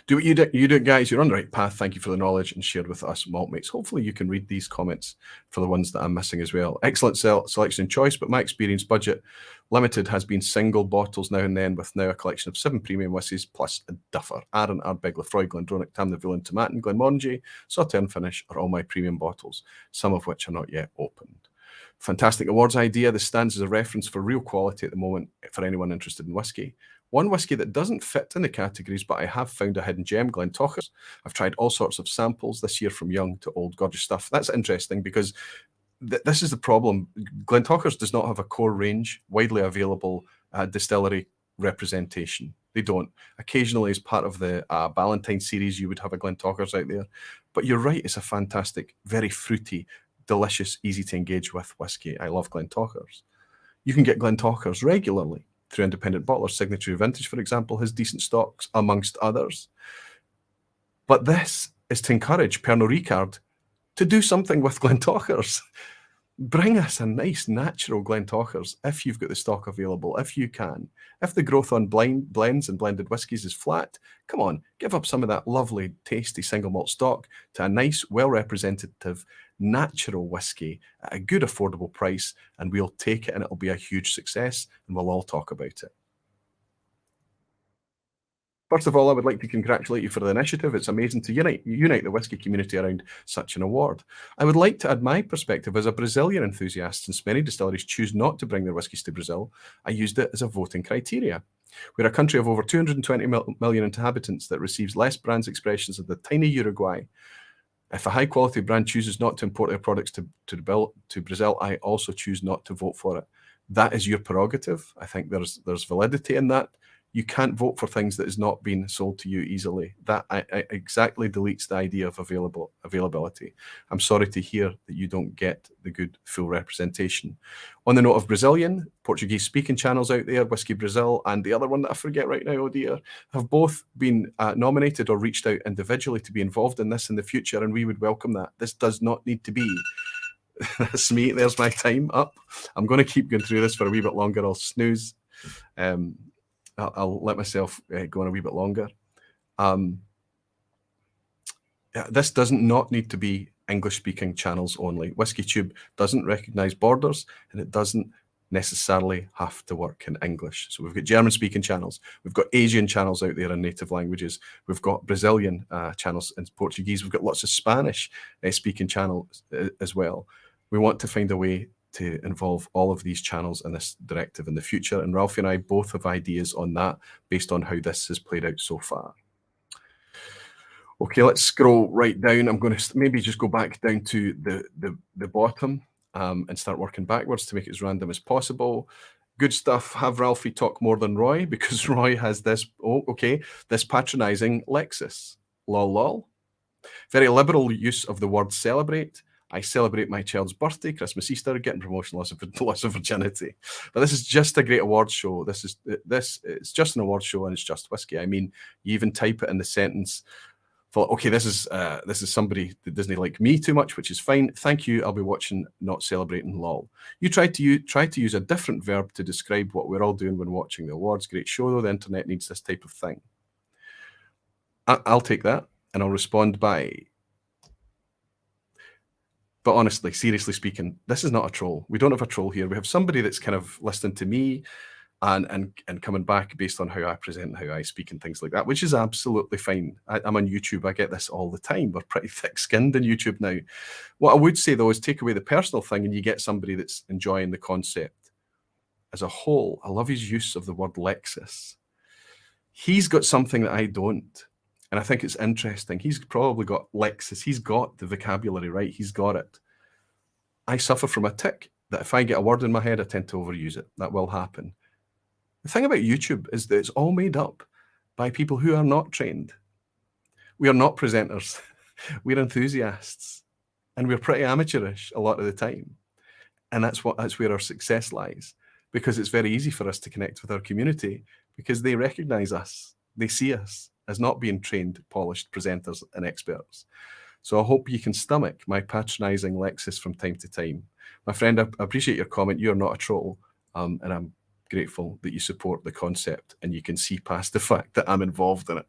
[SPEAKER 1] Do what you do, guys. You're on the right path. Thank you for the knowledge and shared with us, Maltmates. Hopefully you can read these comments for the ones that I'm missing as well. Excellent selection and choice, but my experience, budget limited, has been single bottles now and then, with now a collection of 7 premium whiskies plus a duffer. Arran, Ardbeg, Lefroy, Glendronach, Tam the Villain, Tomatin, Glenmorangie, Sauternes Finish are all my premium bottles, some of which are not yet opened. Fantastic awards idea. This stands as a reference for real quality at the moment for anyone interested in whiskey. One whiskey that doesn't fit in the categories, but I have found a hidden gem, Glentochers. I've tried all sorts of samples this year, from young to old, gorgeous stuff. That's interesting because this is the problem. Glentochers does not have a core range, widely available distillery representation. They don't. Occasionally, as part of the Ballantine series, you would have a Glentochers out there. But you're right, it's a fantastic, very fruity, delicious, easy to engage with whiskey. I love Glentochers. You can get Glentochers regularly through independent bottlers. Signature Vintage, for example, has decent stocks, amongst others. But this is to encourage Pernod Ricard to do something with Glentochers. Bring us a nice natural Glentochers if you've got the stock available, if you can. If the growth on blends and blended whiskies is flat, come on, give up some of that lovely, tasty single malt stock to a nice, well-representative, natural whiskey at a good, affordable price, and we'll take it, and it'll be a huge success, and we'll all talk about it. First of all, I would like to congratulate you for the initiative. It's amazing to unite the whiskey community around such an award. I would like to add my perspective as a Brazilian enthusiast. Since many distilleries choose not to bring their whiskies to Brazil, I used it as a voting criteria. We're a country of over 220 million inhabitants that receives less brands expressions of the tiny Uruguay. If a high-quality brand chooses not to import their products to Brazil, I also choose not to vote for it. That is your prerogative. I think there's validity in that. You can't vote for things that is not being sold to you easily. That exactly deletes the idea of availability. I'm sorry to hear that you don't get the good full representation. On the note of Brazilian, Portuguese-speaking channels out there, Whisky Brazil and the other one that I forget right now, oh dear, have both been nominated or reached out individually to be involved in this in the future, and we would welcome that. This does not need to be. That's me. There's my time up. I'm going to keep going through this for a wee bit longer. I'll snooze. I'll let myself go on a wee bit longer. This doesn't not need to be English-speaking channels only. WhiskyTube doesn't recognise borders, and it doesn't necessarily have to work in English. So we've got German-speaking channels. We've got Asian channels out there in native languages. We've got Brazilian channels in Portuguese. We've got lots of Spanish-speaking channels as well. We want to find a way to involve all of these channels in this directive in the future. And Ralphie and I both have ideas on that based on how this has played out so far. Okay, let's scroll right down. I'm going to maybe just go back down to the bottom and start working backwards to make it as random as possible. Good stuff. Have Ralphie talk more than Roy because Roy has this. Oh, okay. This patronising Lexus. Lol, lol. Very liberal use of the word celebrate. I celebrate my child's birthday, Christmas, Easter, getting promotion, loss of virginity. But this is just a great award show. It's just an award show and it's just whiskey. I mean, you even type it in the sentence. Thought, okay, this is somebody that doesn't like me too much, which is fine. Thank you. I'll be watching, not celebrating. Lol. You try to use a different verb to describe what we're all doing when watching the awards. Great show though. The internet needs this type of thing. I'll take that and I'll respond by. But honestly, seriously speaking, this is not a troll. We don't have a troll here. We have somebody that's kind of listening to me and coming back based on how I present and how I speak and things like that, which is absolutely fine. I'm on YouTube. I get this all the time. We're pretty thick-skinned in YouTube now. What I would say, though, is take away the personal thing and you get somebody that's enjoying the concept as a whole. I love his use of the word Lexus. He's got something that I don't, and I think it's interesting. He's probably got Lexus. He's got the vocabulary right. He's got it. I suffer from a tic that if I get a word in my head, I tend to overuse it. That will happen. The thing about YouTube is that it's all made up by people who are not trained. We are not presenters. We're enthusiasts. And we're pretty amateurish a lot of the time. And that's where our success lies, because it's very easy for us to connect with our community because they recognize us. They see us as not being trained, polished presenters and experts. So I hope you can stomach my patronizing Lexus from time to time. My friend, I appreciate your comment. You're not a troll. And I'm grateful that you support the concept and you can see past the fact that I'm involved in it.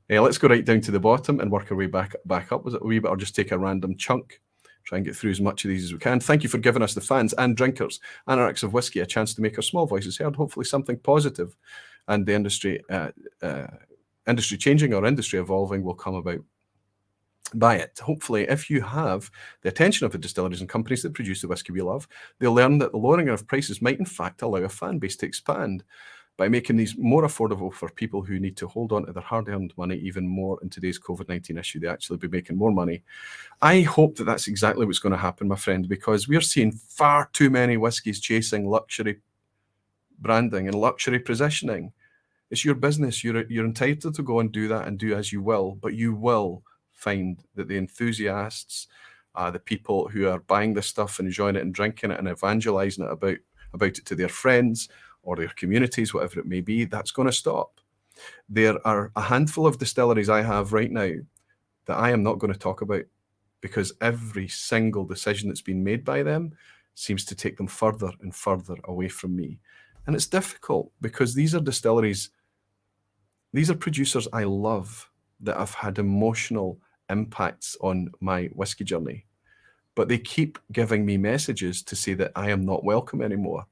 [SPEAKER 1] Let's go right down to the bottom and work our way back up. Was it a wee bit, or just take a random chunk? Try and get through as much of these as we can. Thank you for giving us, the fans and drinkers, Anarchs of Whisky, a chance to make our small voices heard, hopefully something positive, and the industry changing or industry evolving will come about by it. Hopefully, if you have the attention of the distilleries and companies that produce the whiskey we love, they'll learn that the lowering of prices might in fact allow a fan base to expand by making these more affordable for people who need to hold on to their hard-earned money even more in today's COVID-19 issue. They actually be making more money. I hope that that's exactly what's going to happen, my friend, because we're seeing far too many whiskies chasing luxury branding and luxury positioning. It's your business. You're entitled to go and do that and do as you will, but you will find that the enthusiasts, the people who are buying this stuff and enjoying it and drinking it and evangelizing it about it to their friends or their communities, whatever it may be, that's going to stop. There are a handful of distilleries I have right now that I am not going to talk about because every single decision that's been made by them seems to take them further and further away from me. And it's difficult because these are distilleries, these are producers I love that have had emotional impacts on my whiskey journey, but they keep giving me messages to say that I am not welcome anymore.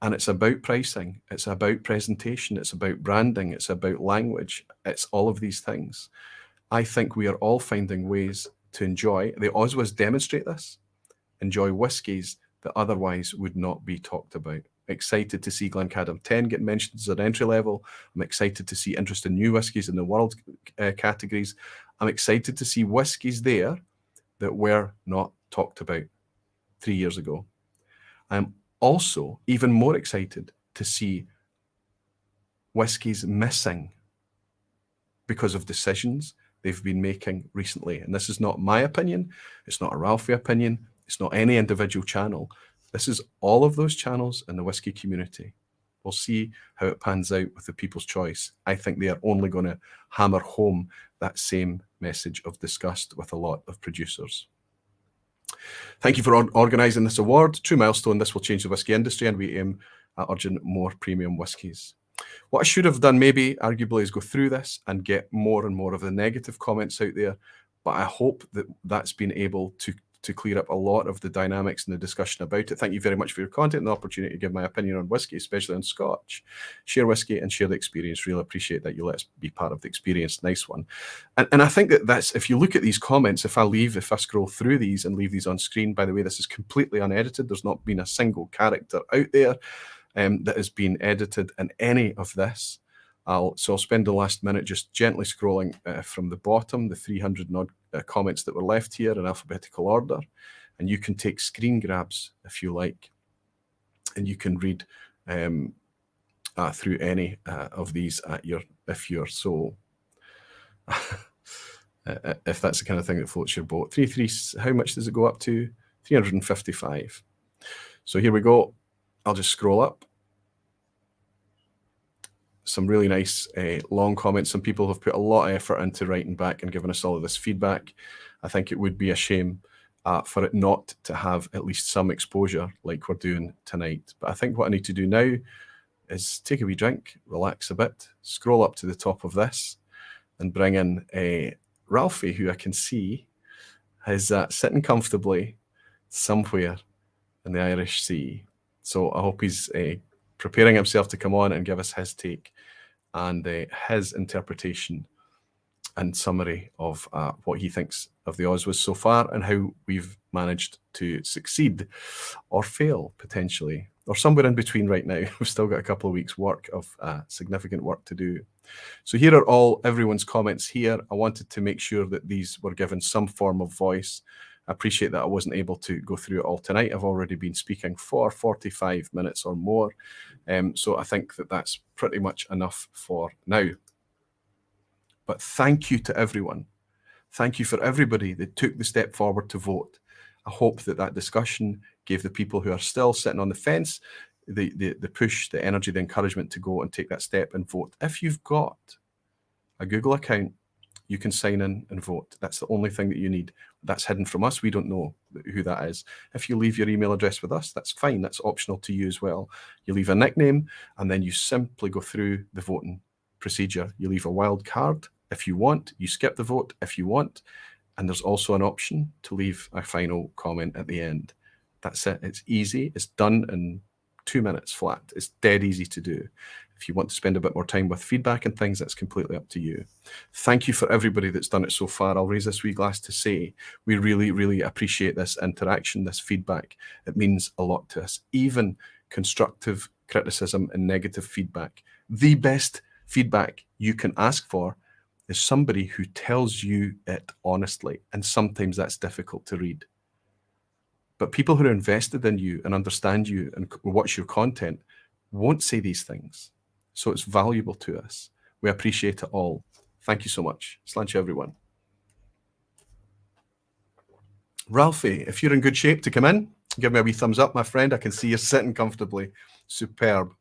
[SPEAKER 1] And it's about pricing, it's about presentation, it's about branding, it's about language, it's all of these things. I think we are all finding ways to enjoy, the Oswas demonstrate this, enjoy whiskies that otherwise would not be talked about. Excited to see Glencadam 10 get mentioned as an entry level. I'm excited to see interest in new whiskies in the world categories. I'm excited to see whiskies there that were not talked about 3 years ago. I'm also even more excited to see whiskies missing because of decisions they've been making recently. And this is not my opinion. It's not a Ralphie opinion. It's not any individual channel. This is all of those channels in the whiskey community. We'll see how it pans out with the People's Choice. I think they are only going to hammer home that same message of disgust with a lot of producers. Thank you for organising this award. True milestone. This will change the whiskey industry and we aim at urging more premium whiskies. What I should have done maybe, arguably, is go through this and get more and more of the negative comments out there. But I hope that that's been able to clear up a lot of the dynamics and the discussion about it. Thank you very much for your content and the opportunity to give my opinion on whiskey, especially on Scotch. Share whiskey and share the experience. Really appreciate that you let us be part of the experience. Nice one. And I think that's, if you look at these comments, if I scroll through these and leave these on screen, by the way, this is completely unedited. There's not been a single character out there that has been edited in any of this. I'll spend the last minute just gently scrolling from the bottom, the 300 and odd comments that were left here in alphabetical order, and you can take screen grabs if you like, and you can read through any of these if you're so. If that's the kind of thing that floats your boat. 33, how much does it go up to? 355. So here we go. I'll just scroll up. Some really nice long comments. Some people have put a lot of effort into writing back and giving us all of this feedback. I think it would be a shame for it not to have at least some exposure like we're doing tonight. But I think what I need to do now is take a wee drink, relax a bit, scroll up to the top of this, and bring in Ralphie, who I can see is sitting comfortably somewhere in the Irish Sea. So I hope he's preparing himself to come on and give us his take and his interpretation and summary of what he thinks of the Oswes so far and how we've managed to succeed or fail potentially, or somewhere in between right now. We've still got a couple of weeks' work of significant work to do. So here are everyone's comments here. I wanted to make sure that these were given some form of voice. I appreciate that I wasn't able to go through it all tonight. I've already been speaking for 45 minutes or more. So I think that that's pretty much enough for now. But thank you to everyone. Thank you for everybody that took the step forward to vote. I hope that that discussion gave the people who are still sitting on the fence the push, the energy, the encouragement to go and take that step and vote. If you've got a Google account, you can sign in and vote. That's the only thing that you need. That's hidden from us. We don't know who that is. If you leave your email address with us, that's fine. That's optional to you as well. You leave a nickname and then you simply go through the voting procedure. You leave a wild card if you want. You skip the vote if you want. And there's also an option to leave a final comment at the end. That's it. It's easy. It's done in 2 minutes flat. It's dead easy to do. If you want to spend a bit more time with feedback and things, that's completely up to you. Thank you for everybody that's done it so far. I'll raise this wee glass to say we really, really appreciate this interaction, this feedback. It means a lot to us. Even constructive criticism and negative feedback. The best feedback you can ask for is somebody who tells you it honestly, and sometimes that's difficult to read. But people who are invested in you and understand you and watch your content won't say these things. So it's valuable to us. We appreciate it all. Thank you so much. Sláinte everyone. Ralphie, if you're in good shape to come in, give me a wee thumbs up, my friend. I can see you're sitting comfortably. Superb.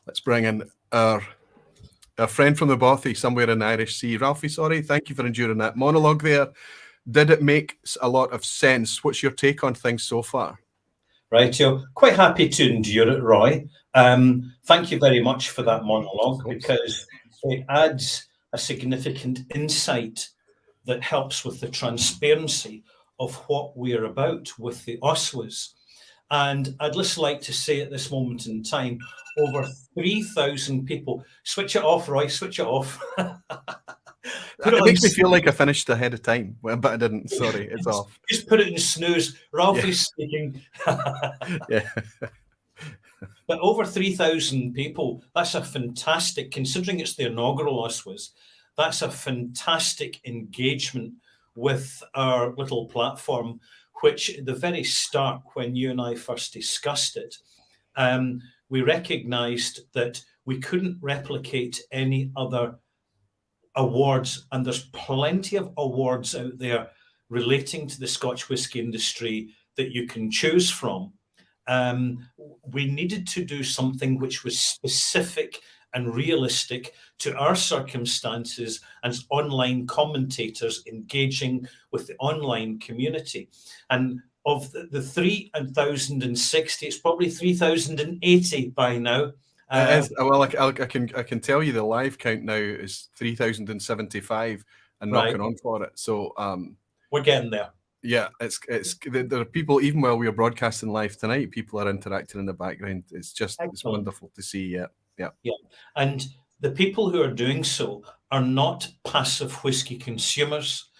[SPEAKER 1] Let's bring in our friend from the Bothy, somewhere in the Irish Sea. Ralphie, sorry, thank you for enduring that monologue there. Did it make a lot of sense? What's your take on things so far?
[SPEAKER 2] Right, you're quite happy to endure it, Roy. Thank you very much for that monologue, because it adds a significant insight that helps with the transparency of what we're about with the Oswes. And I'd just like to say at this moment in time, over 3,000 people. Switch it off, Roy, switch it off.
[SPEAKER 1] It makes me feel like I finished ahead of time, but I didn't. Sorry, it's off.
[SPEAKER 2] Just put it in snooze. Ralphie's speaking.
[SPEAKER 1] Yeah.
[SPEAKER 2] But over 3,000 people, that's a fantastic, considering it's the inaugural Oswes, that's a fantastic engagement with our little platform, which at the very start, when you and I first discussed it, we recognised that we couldn't replicate any other awards, and there's plenty of awards out there relating to the Scotch whisky industry that you can choose from. We needed to do something which was specific and realistic to our circumstances as online commentators engaging with the online community. And of the 3,060, it's probably 3,080 by now.
[SPEAKER 1] Well, I can tell you the live count now is 3,075 and knocking on for it. So
[SPEAKER 2] we're getting there.
[SPEAKER 1] Yeah, there are people, even while we are broadcasting live tonight, people are interacting in the background. It's just It's wonderful to see. Yeah.
[SPEAKER 2] And the people who are doing so are not passive whiskey consumers.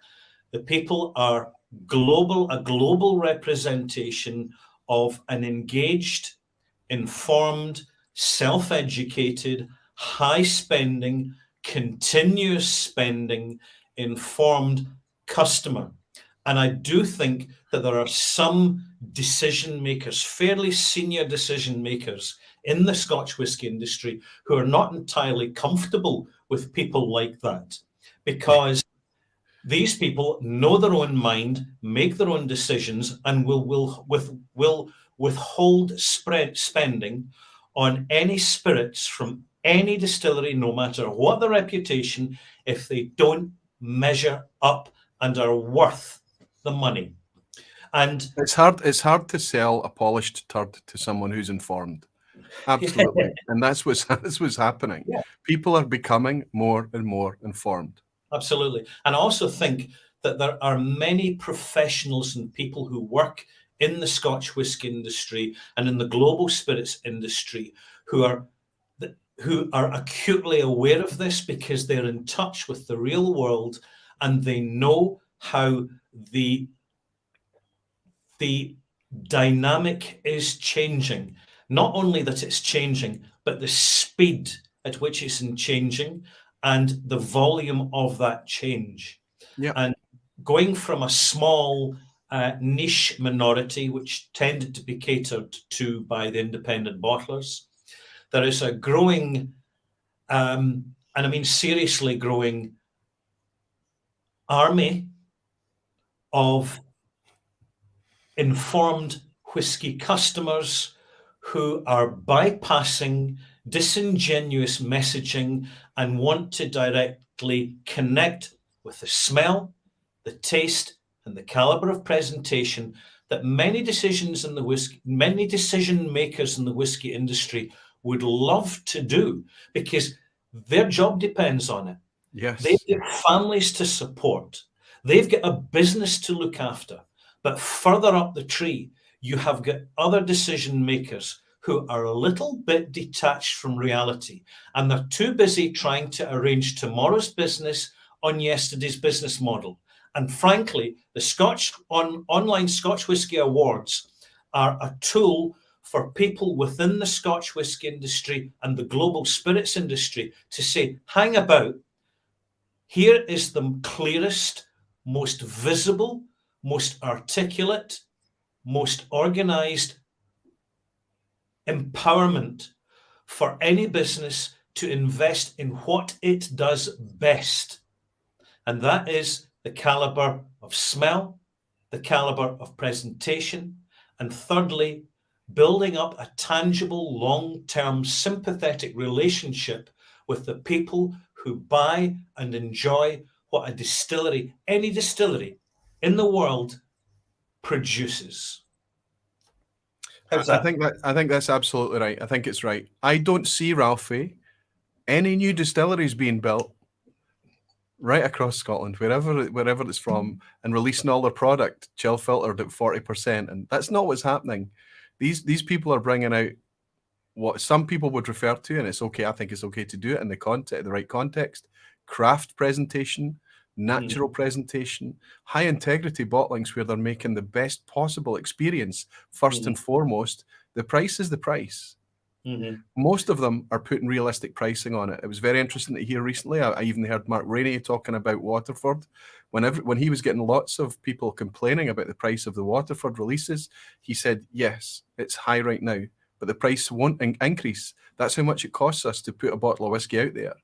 [SPEAKER 2] The people are a global representation of an engaged, informed, self-educated, high spending, continuous spending, informed customer. And I do think that there are some decision makers, fairly senior decision makers in the Scotch whisky industry who are not entirely comfortable with people like that, because these people know their own mind, make their own decisions, and will withhold spending on any spirits from any distillery, no matter what the reputation, if they don't measure up and are worth the money. And
[SPEAKER 1] It's hard to sell a polished turd to someone who's informed. Absolutely. And that's what's happening.
[SPEAKER 2] Yeah.
[SPEAKER 1] People are becoming more and more informed.
[SPEAKER 2] Absolutely. And I also think that there are many professionals and people who work in the Scotch whisky industry and in the global spirits industry who are acutely aware of this, because they're in touch with the real world and they know how the dynamic is changing. Not only that it's changing, but the speed at which it's changing and the volume of that change.
[SPEAKER 1] Yeah.
[SPEAKER 2] And going from a small niche minority, which tended to be catered to by the independent bottlers, there is a growing, and I mean seriously growing, army of informed whisky customers who are bypassing disingenuous messaging and want to directly connect with the smell, the taste, and the caliber of presentation that many decision makers in the whisky industry would love to do, because their job depends on it.
[SPEAKER 1] Yes.
[SPEAKER 2] They've got families to support. They've got a business to look after. But further up the tree, you have got other decision makers who are a little bit detached from reality, and they're too busy trying to arrange tomorrow's business on yesterday's business model. And frankly, the online Scotch Whisky Awards are a tool for people within the Scotch whisky industry and the global spirits industry to say, hang about, here is the clearest, most visible, most articulate, most organized empowerment for any business to invest in what it does best. And that is the caliber of smell, the caliber of presentation, and thirdly, building up a tangible, long-term, sympathetic relationship with the people who buy and enjoy what a distillery, any distillery in the world, produces.
[SPEAKER 1] I think that's absolutely right. I think it's right. I don't see, Ralphie, any new distilleries being built right across Scotland, wherever it's from, and releasing all their product chill filtered at 40%. And that's not what's happening. These people are bringing out what some people would refer to, and it's okay. I think it's okay to do it in the right context: craft presentation, natural presentation, high integrity bottlings where they're making the best possible experience first and foremost. The price is the price. Most of them are putting realistic pricing on it. It was very interesting to hear recently. I even heard Mark Rainey talking about Waterford. When he was getting lots of people complaining about the price of the Waterford releases, he said, yes, it's high right now, but the price won't increase. That's how much it costs us to put a bottle of whiskey out there.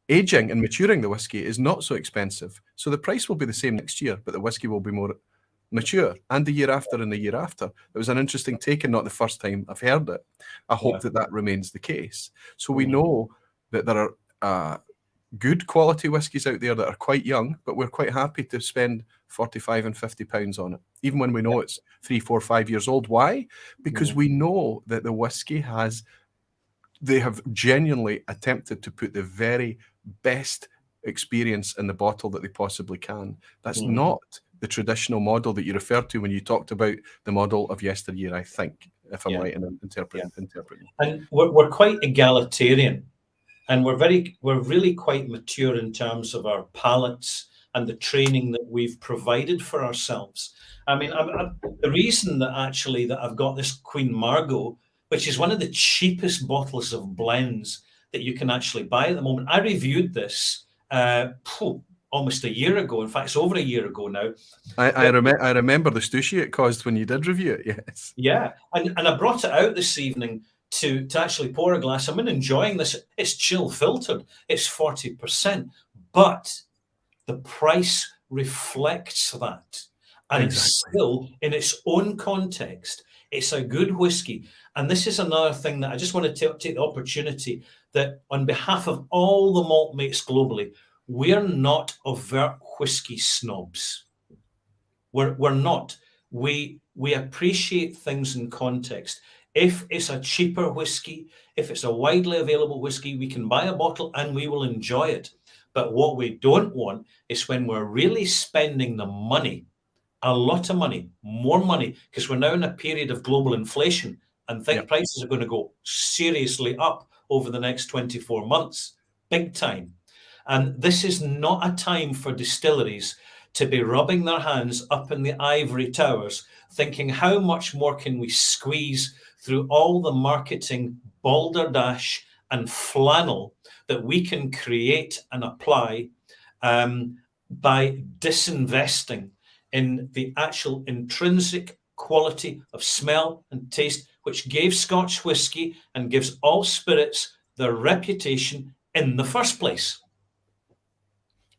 [SPEAKER 1] Aging and maturing the whiskey is not so expensive. So the price will be the same next year, but the whiskey will be more mature, and the year after and the year after. It was an interesting take and not the first time I've heard it. I hope that remains the case. So we know that there are good quality whiskies out there that are quite young, but we're quite happy to spend 45 and 50 pounds on it, even when we know it's 3, 4, 5 years old. Why? Because we know that the whiskey they have genuinely attempted to put the very best experience in the bottle that they possibly can. That's not the traditional model that you referred to when you talked about the model of yesteryear, I think, if I'm right in interpreting.
[SPEAKER 2] And we're quite egalitarian, and we're really quite mature in terms of our palates and the training that we've provided for ourselves. I mean, the reason that I've got this Queen Margot, which is one of the cheapest bottles of blends that you can actually buy at the moment. I reviewed this almost a year ago. In fact, it's over a year ago now.
[SPEAKER 1] I remember the sushi it caused when you did review it. Yes.
[SPEAKER 2] Yeah, and I brought it out this evening to actually pour a glass. I'm enjoying this. It's chill filtered. It's 40%, but the price reflects that, and It's still in its own context. It's a good whiskey, and this is another thing that I just want to take the opportunity that on behalf of all the malt mates globally, we're not overt whiskey snobs. We're not. We appreciate things in context. If it's a cheaper whiskey, if it's a widely available whiskey, we can buy a bottle and we will enjoy it. But what we don't want is when we're really spending the money, a lot of money, more money, because we're now in a period of global inflation and think prices are going to go seriously up over the next 24 months, big time. And this is not a time for distilleries to be rubbing their hands up in the ivory towers, thinking how much more can we squeeze through all the marketing balderdash and flannel that we can create and apply by disinvesting in the actual intrinsic quality of smell and taste, which gave Scotch whisky and gives all spirits their reputation in the first place.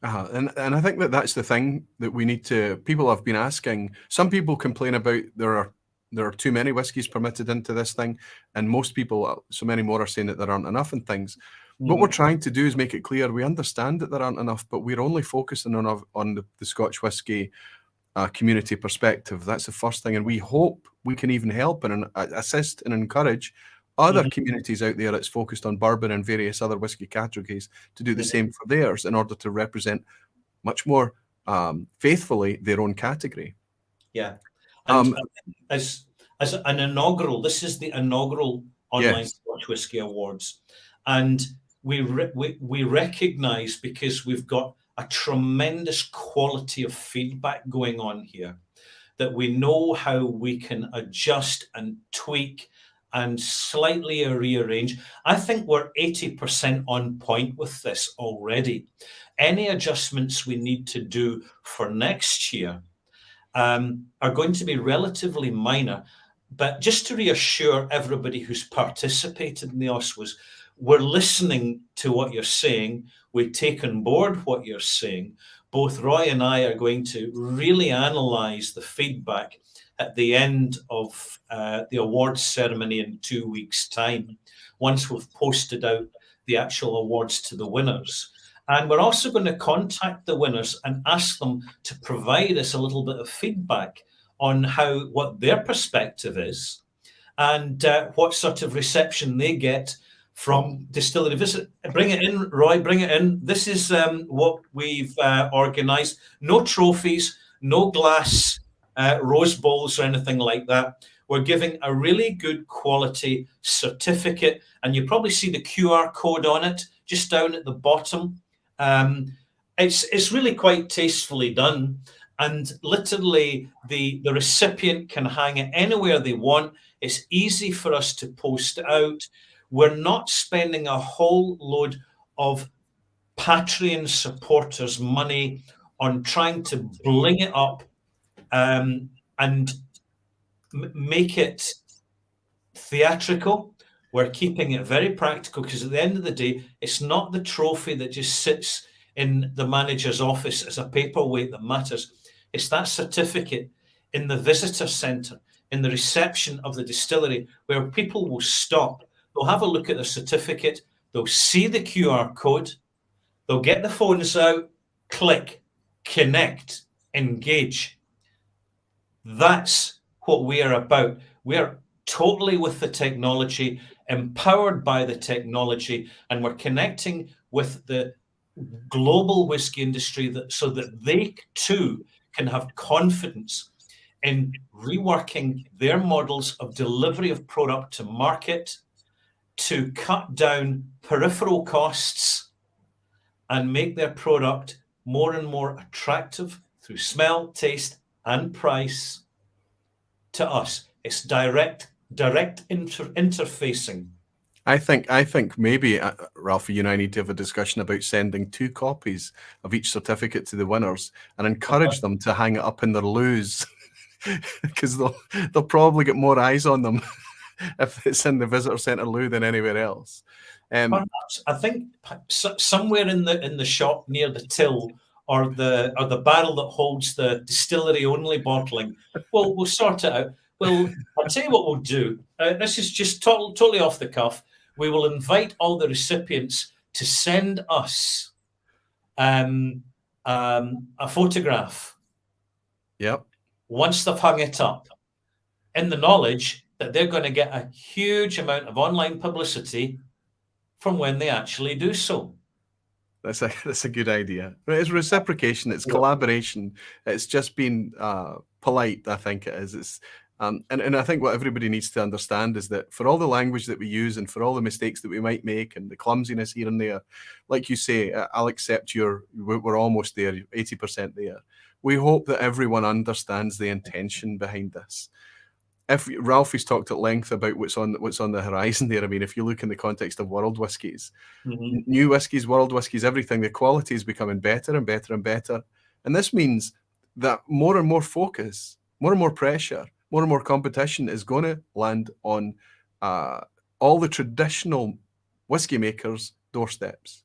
[SPEAKER 1] And I think that's the thing that we need to. People have been asking. Some people complain about there are too many whiskies permitted into this thing, and most people, so many more, are saying that there aren't enough and things. What we're trying to do is make it clear we understand that there aren't enough, but we're only focusing on the Scotch whisky community perspective. That's the first thing, and we hope we can even help and assist and encourage other communities out there that's focused on bourbon and various other whiskey categories to do the same for theirs in order to represent much more faithfully their own category.
[SPEAKER 2] Yeah. And as an inaugural, this is the inaugural online Scotch Whisky Awards. And we recognize, because we've got a tremendous quality of feedback going on here, that we know how we can adjust and tweak and slightly rearrange. I think we're 80% on point with this already. Any adjustments we need to do for next year are going to be relatively minor. But just to reassure everybody who's participated in the Oswars, we're listening to what you're saying. We take on board what you're saying. Both Roy and I are going to really analyze the feedback at the end of the awards ceremony in 2 weeks' time, once we've posted out the actual awards to the winners. And we're also going to contact the winners and ask them to provide us a little bit of feedback on what their perspective is and what sort of reception they get from distillery visit. Bring it in, Roy, bring it in. This is what we've organised. No trophies, no glass rose bowls or anything like that. We're giving a really good quality certificate, and you probably see the QR code on it just down at the bottom. It's really quite tastefully done, and literally the recipient can hang it anywhere they want. It's easy for us to post out. We're not spending a whole load of Patreon supporters' money on trying to bling it up and make it theatrical. We're keeping it very practical, because at the end of the day, it's not the trophy that just sits in the manager's office as a paperweight that matters. It's that certificate in the visitor centre, in the reception of the distillery, where people will stop. They'll have a look at the certificate. They'll see the QR code. They'll get the phones out, click, connect, engage. That's what we are about. We are totally with the technology, empowered by the technology, and we're connecting with the global whiskey industry so that they too can have confidence in reworking their models of delivery of product to market, to cut down peripheral costs and make their product more and more attractive through smell, taste, and price to us. It's direct interfacing.
[SPEAKER 1] I think maybe, Ralphie, you and I need to have a discussion about sending 2 copies of each certificate to the winners and encourage them to hang it up in their loos, because they'll probably get more eyes on them if it's in the visitor centre loo than anywhere else.
[SPEAKER 2] Perhaps I think somewhere in the shop near the till or the barrel that holds the distillery only bottling, we'll sort it out. Well, I'll tell you what we'll do. This is just totally off the cuff. We will invite all the recipients to send us a photograph.
[SPEAKER 1] Yep.
[SPEAKER 2] Once they've hung it up, in the knowledge that they're going to get a huge amount of online publicity from when they actually do so.
[SPEAKER 1] That's a good idea. It's reciprocation. It's collaboration. It's just being polite. I think it is. It's and I think what everybody needs to understand is that for all the language that we use and for all the mistakes that we might make and the clumsiness here and there, like you say, I'll accept we're almost there, 80% there. We hope that everyone understands the intention behind this. If Ralphie's talked at length about what's on the horizon there, I mean, if you look in the context of world whiskies, new whiskies, world whiskies, everything, the quality is becoming better and better and better. And this means that more and more focus, more and more pressure, more and more competition is going to land on all the traditional whiskey makers' doorsteps.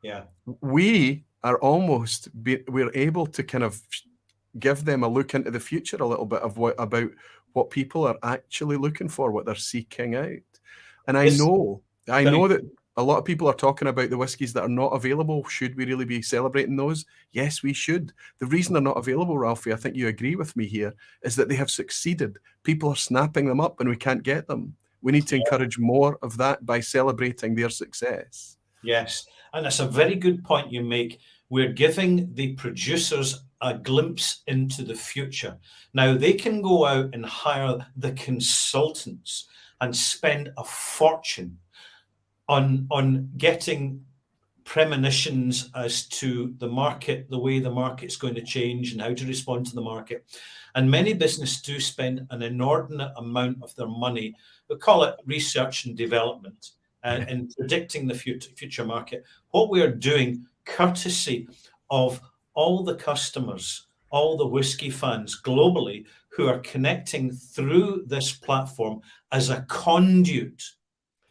[SPEAKER 2] Yeah,
[SPEAKER 1] we are we're able to kind of give them a look into the future a little bit of about what people are actually looking for, what they're seeking out. And I know that a lot of people are talking about the whiskies that are not available. Should we really be celebrating those? Yes, we should. The reason they're not available, Ralphie, I think you agree with me here, is that they have succeeded. People are snapping them up and we can't get them. We need to encourage more of that by celebrating their success.
[SPEAKER 2] Yes, and that's a very good point you make. We're giving the producers a glimpse into the future. Now, they can go out and hire the consultants and spend a fortune on getting premonitions as to the market, the way the market's going to change and how to respond to the market. And many businesses do spend an inordinate amount of their money, we call it research and development, in predicting the future market. What we are doing, courtesy of all the customers, all the whiskey fans globally who are connecting through this platform as a conduit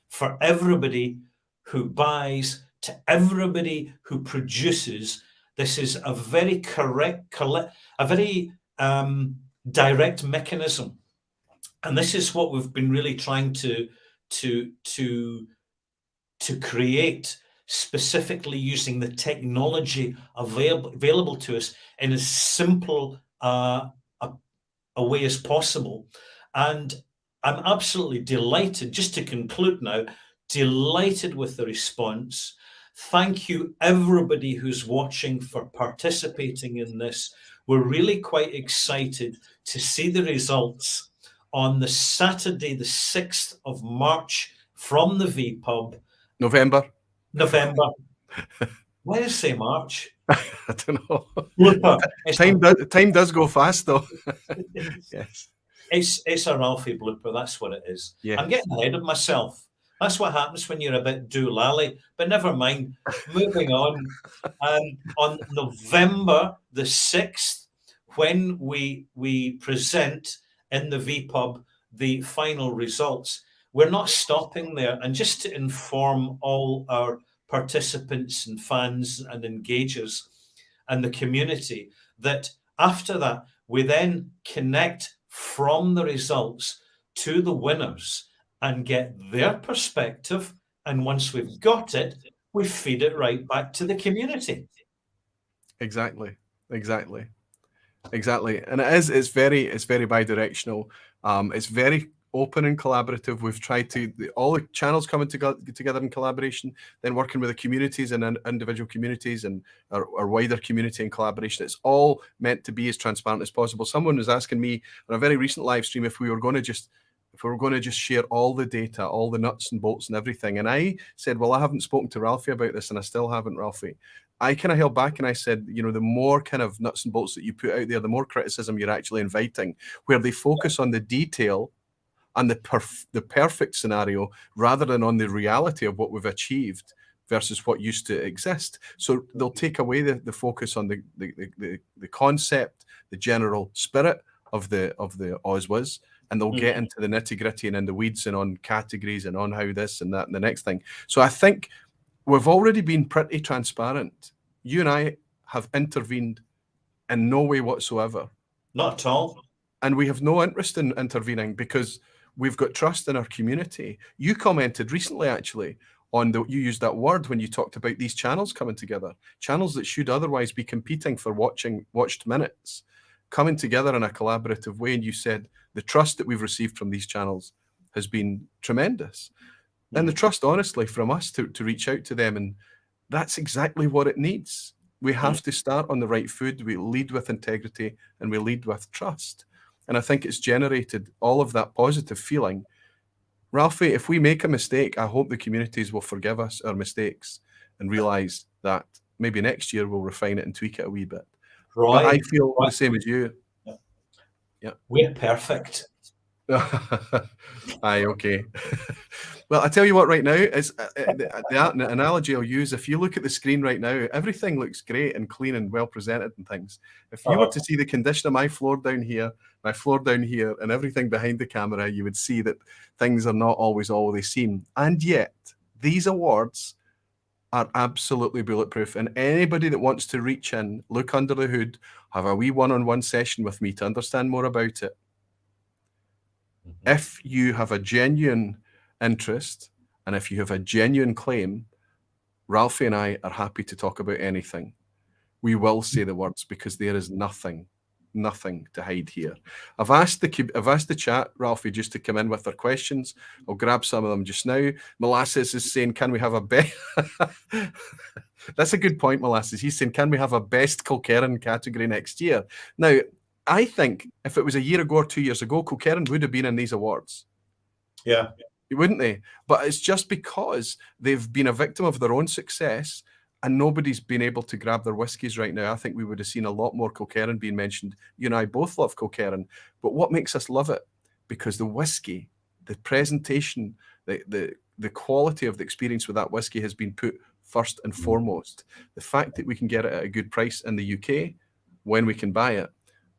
[SPEAKER 2] for everybody who buys to everybody who produces. This is a very direct mechanism, and this is what we've been really trying to create, specifically using the technology available to us in as simple a way as possible. And I'm absolutely delighted, just to conclude now, delighted with the response. Thank you, everybody who's watching, for participating in this. We're really quite excited to see the results on the Saturday, the 6th of March from the VPub.
[SPEAKER 1] November.
[SPEAKER 2] Why did I say March?
[SPEAKER 1] I don't know.
[SPEAKER 2] Blooper.
[SPEAKER 1] Time does go fast, though. Yes.
[SPEAKER 2] It's a Ralphie blooper. That's what it is.
[SPEAKER 1] Yes.
[SPEAKER 2] I'm getting ahead of myself. That's what happens when you're a bit doolally. But never mind. Moving on. On November the 6th, when we present in the VPub the final results, we're not stopping there. And just to inform all our participants and fans and engagers and the community that after that, we then connect from the results to the winners and get their perspective. And once we've got it, we feed it right back to the community.
[SPEAKER 1] Exactly. And it's very bi-directional. It's very open and collaborative. We've tried to all the channels coming together in collaboration, then working with the communities and individual communities and our wider community in collaboration. It's all meant to be as transparent as possible. Someone was asking me on a very recent live stream if we were going to just share all the data, all the nuts and bolts and everything. And I said, well, I haven't spoken to Ralphie about this, and I still haven't, Ralphie. I kind of held back and I said, the more kind of nuts and bolts that you put out there, the more criticism you're actually inviting, where they focus on the detail and the perfect scenario rather than on the reality of what we've achieved versus what used to exist. So they'll take away the focus on the concept, the general spirit of the Oswas, and they'll get into the nitty-gritty and in the weeds and on categories and on how this and that and the next thing. So I think we've already been pretty transparent. You and I have intervened in no way whatsoever.
[SPEAKER 2] Not at all.
[SPEAKER 1] And we have no interest in intervening because we've got trust in our community. You commented recently, actually, on you used that word when you talked about these channels coming together, channels that should otherwise be competing for watched minutes, coming together in a collaborative way. And you said the trust that we've received from these channels has been tremendous. And the trust, honestly, from us to reach out to them. And that's exactly what it needs. We have to start on the right foot. We lead with integrity and we lead with trust. And I think it's generated all of that positive feeling. Ralphie, if we make a mistake, I hope the communities will forgive us our mistakes and realize that maybe next year we'll refine it and tweak it a wee bit. But I feel the same as you.
[SPEAKER 2] Yeah. We're perfect.
[SPEAKER 1] Aye, okay. Well, I tell you what, right now is the analogy I'll use. If you look at the screen right now, everything looks great and clean and well presented and things. If you were to see the condition of my floor down here, and everything behind the camera, you would see that things are not always all they seem. And yet, these awards are absolutely bulletproof. And anybody that wants to reach in, look under the hood, have a wee one-on-one session with me to understand more about it. If you have a genuine interest and if you have a genuine claim, Ralphie and I are happy to talk about anything. We will say the words because there is nothing to hide here. I've asked the chat, Ralphie, just to come in with their questions. I'll grab some of them just now. Molasses is saying, can we have a best? That's a good point, Molasses. He's saying, can we have a best Kilkerran category next year? Now, I think if it was a year ago or 2 years ago, Kilkerran would have been in these awards.
[SPEAKER 2] Yeah.
[SPEAKER 1] Wouldn't they? But it's just because they've been a victim of their own success and nobody's been able to grab their whiskies right now. I think we would have seen a lot more Kilkerran being mentioned. You and I both love Kilkerran. But what makes us love it? Because the whiskey, the presentation, the quality of the experience with that whiskey has been put first and foremost. The fact that we can get it at a good price in the UK when we can buy it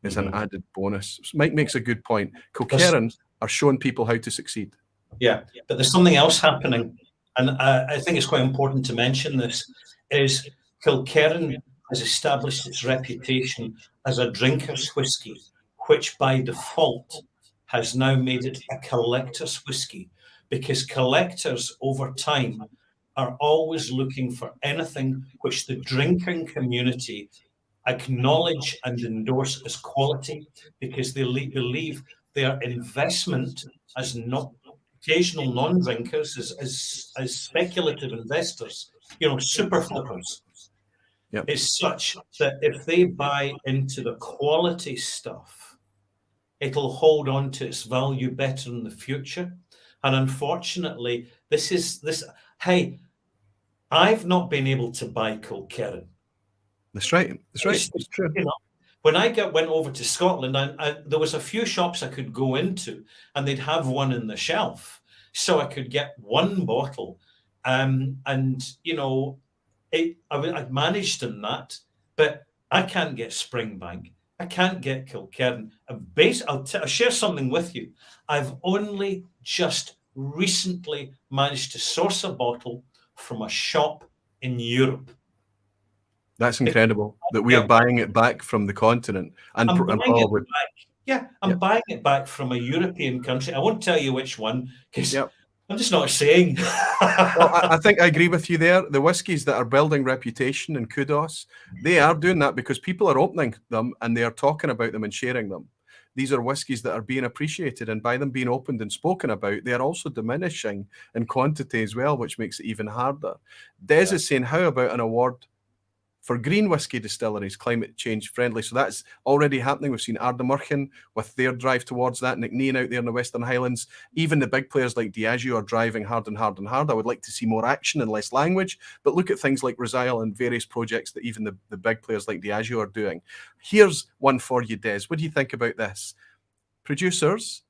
[SPEAKER 1] is an added bonus. Mike makes a good point. Kilkerran are showing people how to succeed.
[SPEAKER 2] Yeah, but there's something else happening, and I think it's quite important to mention this, is Kilkerran has established its reputation as a drinker's whiskey, which by default has now made it a collector's whiskey, because collectors over time are always looking for anything which the drinking community acknowledge and endorse as quality, because they believe their investment as occasional non-drinkers, as speculative investors, super flippers, is such that if they buy into the quality stuff, it'll hold on to its value better in the future. And unfortunately, hey, I've not been able to buy Kilkerran.
[SPEAKER 1] That's right. It's true.
[SPEAKER 2] When I went over to Scotland, there was a few shops I could go into, and they'd have one in the shelf, so I could get one bottle. I'd managed in that, but I can't get Springbank. I can't get Kilkerran. I'll share something with you. I've only just recently managed to source a bottle from a shop in Europe.
[SPEAKER 1] That's incredible that we are buying it back from the continent. And probably,
[SPEAKER 2] I'm buying it back from a European country. I won't tell you which one because I'm just not saying.
[SPEAKER 1] Well, I think I agree with you there. The whiskies that are building reputation and kudos, they are doing that because people are opening them and they are talking about them and sharing them. These are whiskies that are being appreciated, and by them being opened and spoken about, they are also diminishing in quantity as well, which makes it even harder. Des is saying, how about an award for green whiskey distilleries, climate change friendly? So that's already happening. We've seen Ardnamurchan with their drive towards that, Nicknean out there in the Western Highlands. Even the big players like Diageo are driving hard and hard and hard. I would like to see more action and less language, but look at things like Rosail and various projects that even the big players like Diageo are doing. Here's one for you, Des. What do you think about this? Producers,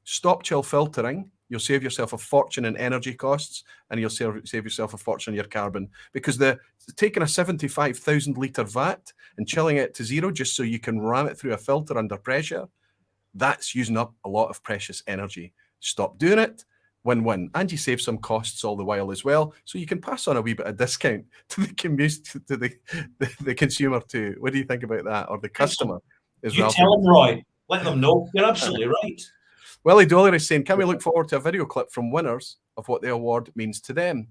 [SPEAKER 1] Stop chill filtering. You'll save yourself a fortune in energy costs, and you'll save yourself a fortune in your carbon, because taking a 75,000 litre vat and chilling it to zero just so you can ram it through a filter under pressure, that's using up a lot of precious energy. Stop doing it. Win-win. And you save some costs all the while as well, so you can pass on a wee bit of discount to the consumer too. What do you think about that? Or the customer?
[SPEAKER 2] You tell them, Roy. Let them know. You're absolutely right.
[SPEAKER 1] Willie Dollar is saying, can we look forward to a video clip from winners of what the award means to them?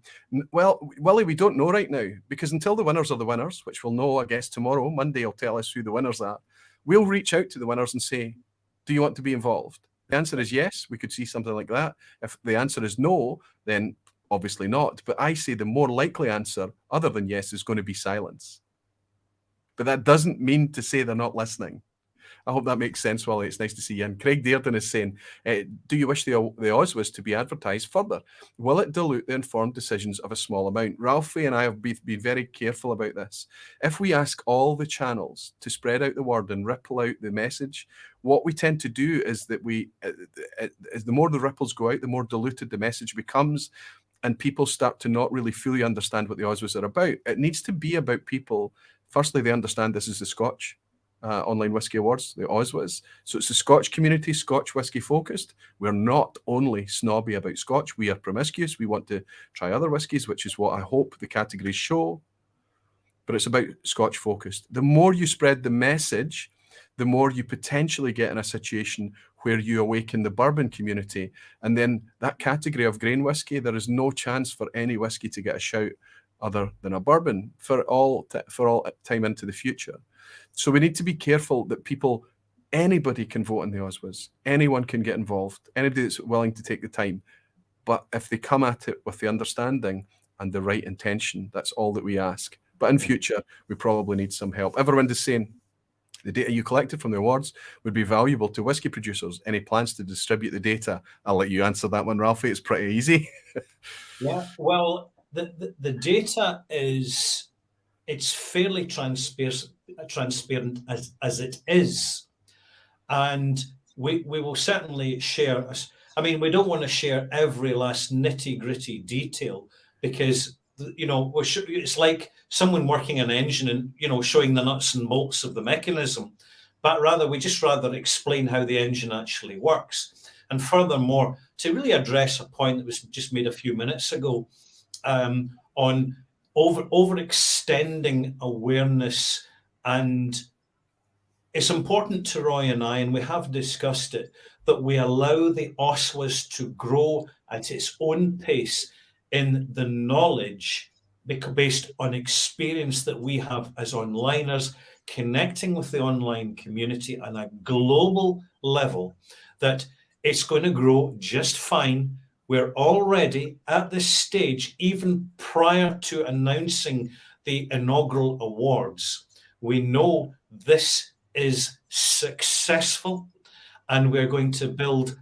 [SPEAKER 1] Well, Willie, we don't know right now, because until the winners are the winners, which we'll know, I guess, tomorrow, Monday will tell us who the winners are. We'll reach out to the winners and say, do you want to be involved? The answer is yes. We could see something like that. If the answer is no, then obviously not. But I say the more likely answer, other than yes, is going to be silence. But that doesn't mean to say they're not listening. I hope that makes sense, Wally. It's nice to see you. And Craig Dearden is saying, do you wish the Oswas to be advertised further? Will it dilute the informed decisions of a small amount? Ralphie and I have been very careful about this. If we ask all the channels to spread out the word and ripple out the message, what we tend to do is that the more the ripples go out, the more diluted the message becomes, and people start to not really fully understand what the Oswas are about. It needs to be about people. Firstly, they understand this is the Scotch Online Whisky Awards, the Oswas. So it's the Scotch community, Scotch whisky focused. We're not only snobby about Scotch, we are promiscuous. We want to try other whiskies, which is what I hope the categories show. But it's about Scotch focused. The more you spread the message, the more you potentially get in a situation where you awaken the bourbon community. And then that category of grain whisky, there is no chance for any whisky to get a shout other than a bourbon for all time into the future. So we need to be careful that anybody can vote in the Oswas. Anyone can get involved. Anybody that's willing to take the time. But if they come at it with the understanding and the right intention, that's all that we ask. But in future, we probably need some help. Everyone is saying the data you collected from the awards would be valuable to whisky producers. Any plans to distribute the data? I'll let you answer that one, Ralphie. It's pretty easy.
[SPEAKER 2] Yeah, well, the data it's fairly transparent as it is, and we will certainly share. I mean, we don't want to share every last nitty-gritty detail, because it's like someone working an engine and showing the nuts and bolts of the mechanism, but rather we just rather explain how the engine actually works. And furthermore, to really address a point that was just made a few minutes ago, on overextending awareness. And it's important to Roy and I, and we have discussed it, that we allow the Oswas to grow at its own pace in the knowledge based on experience that we have as onliners, connecting with the online community on a global level, that it's going to grow just fine. We're already at this stage, even prior to announcing the inaugural awards. We know this is successful, and we're going to build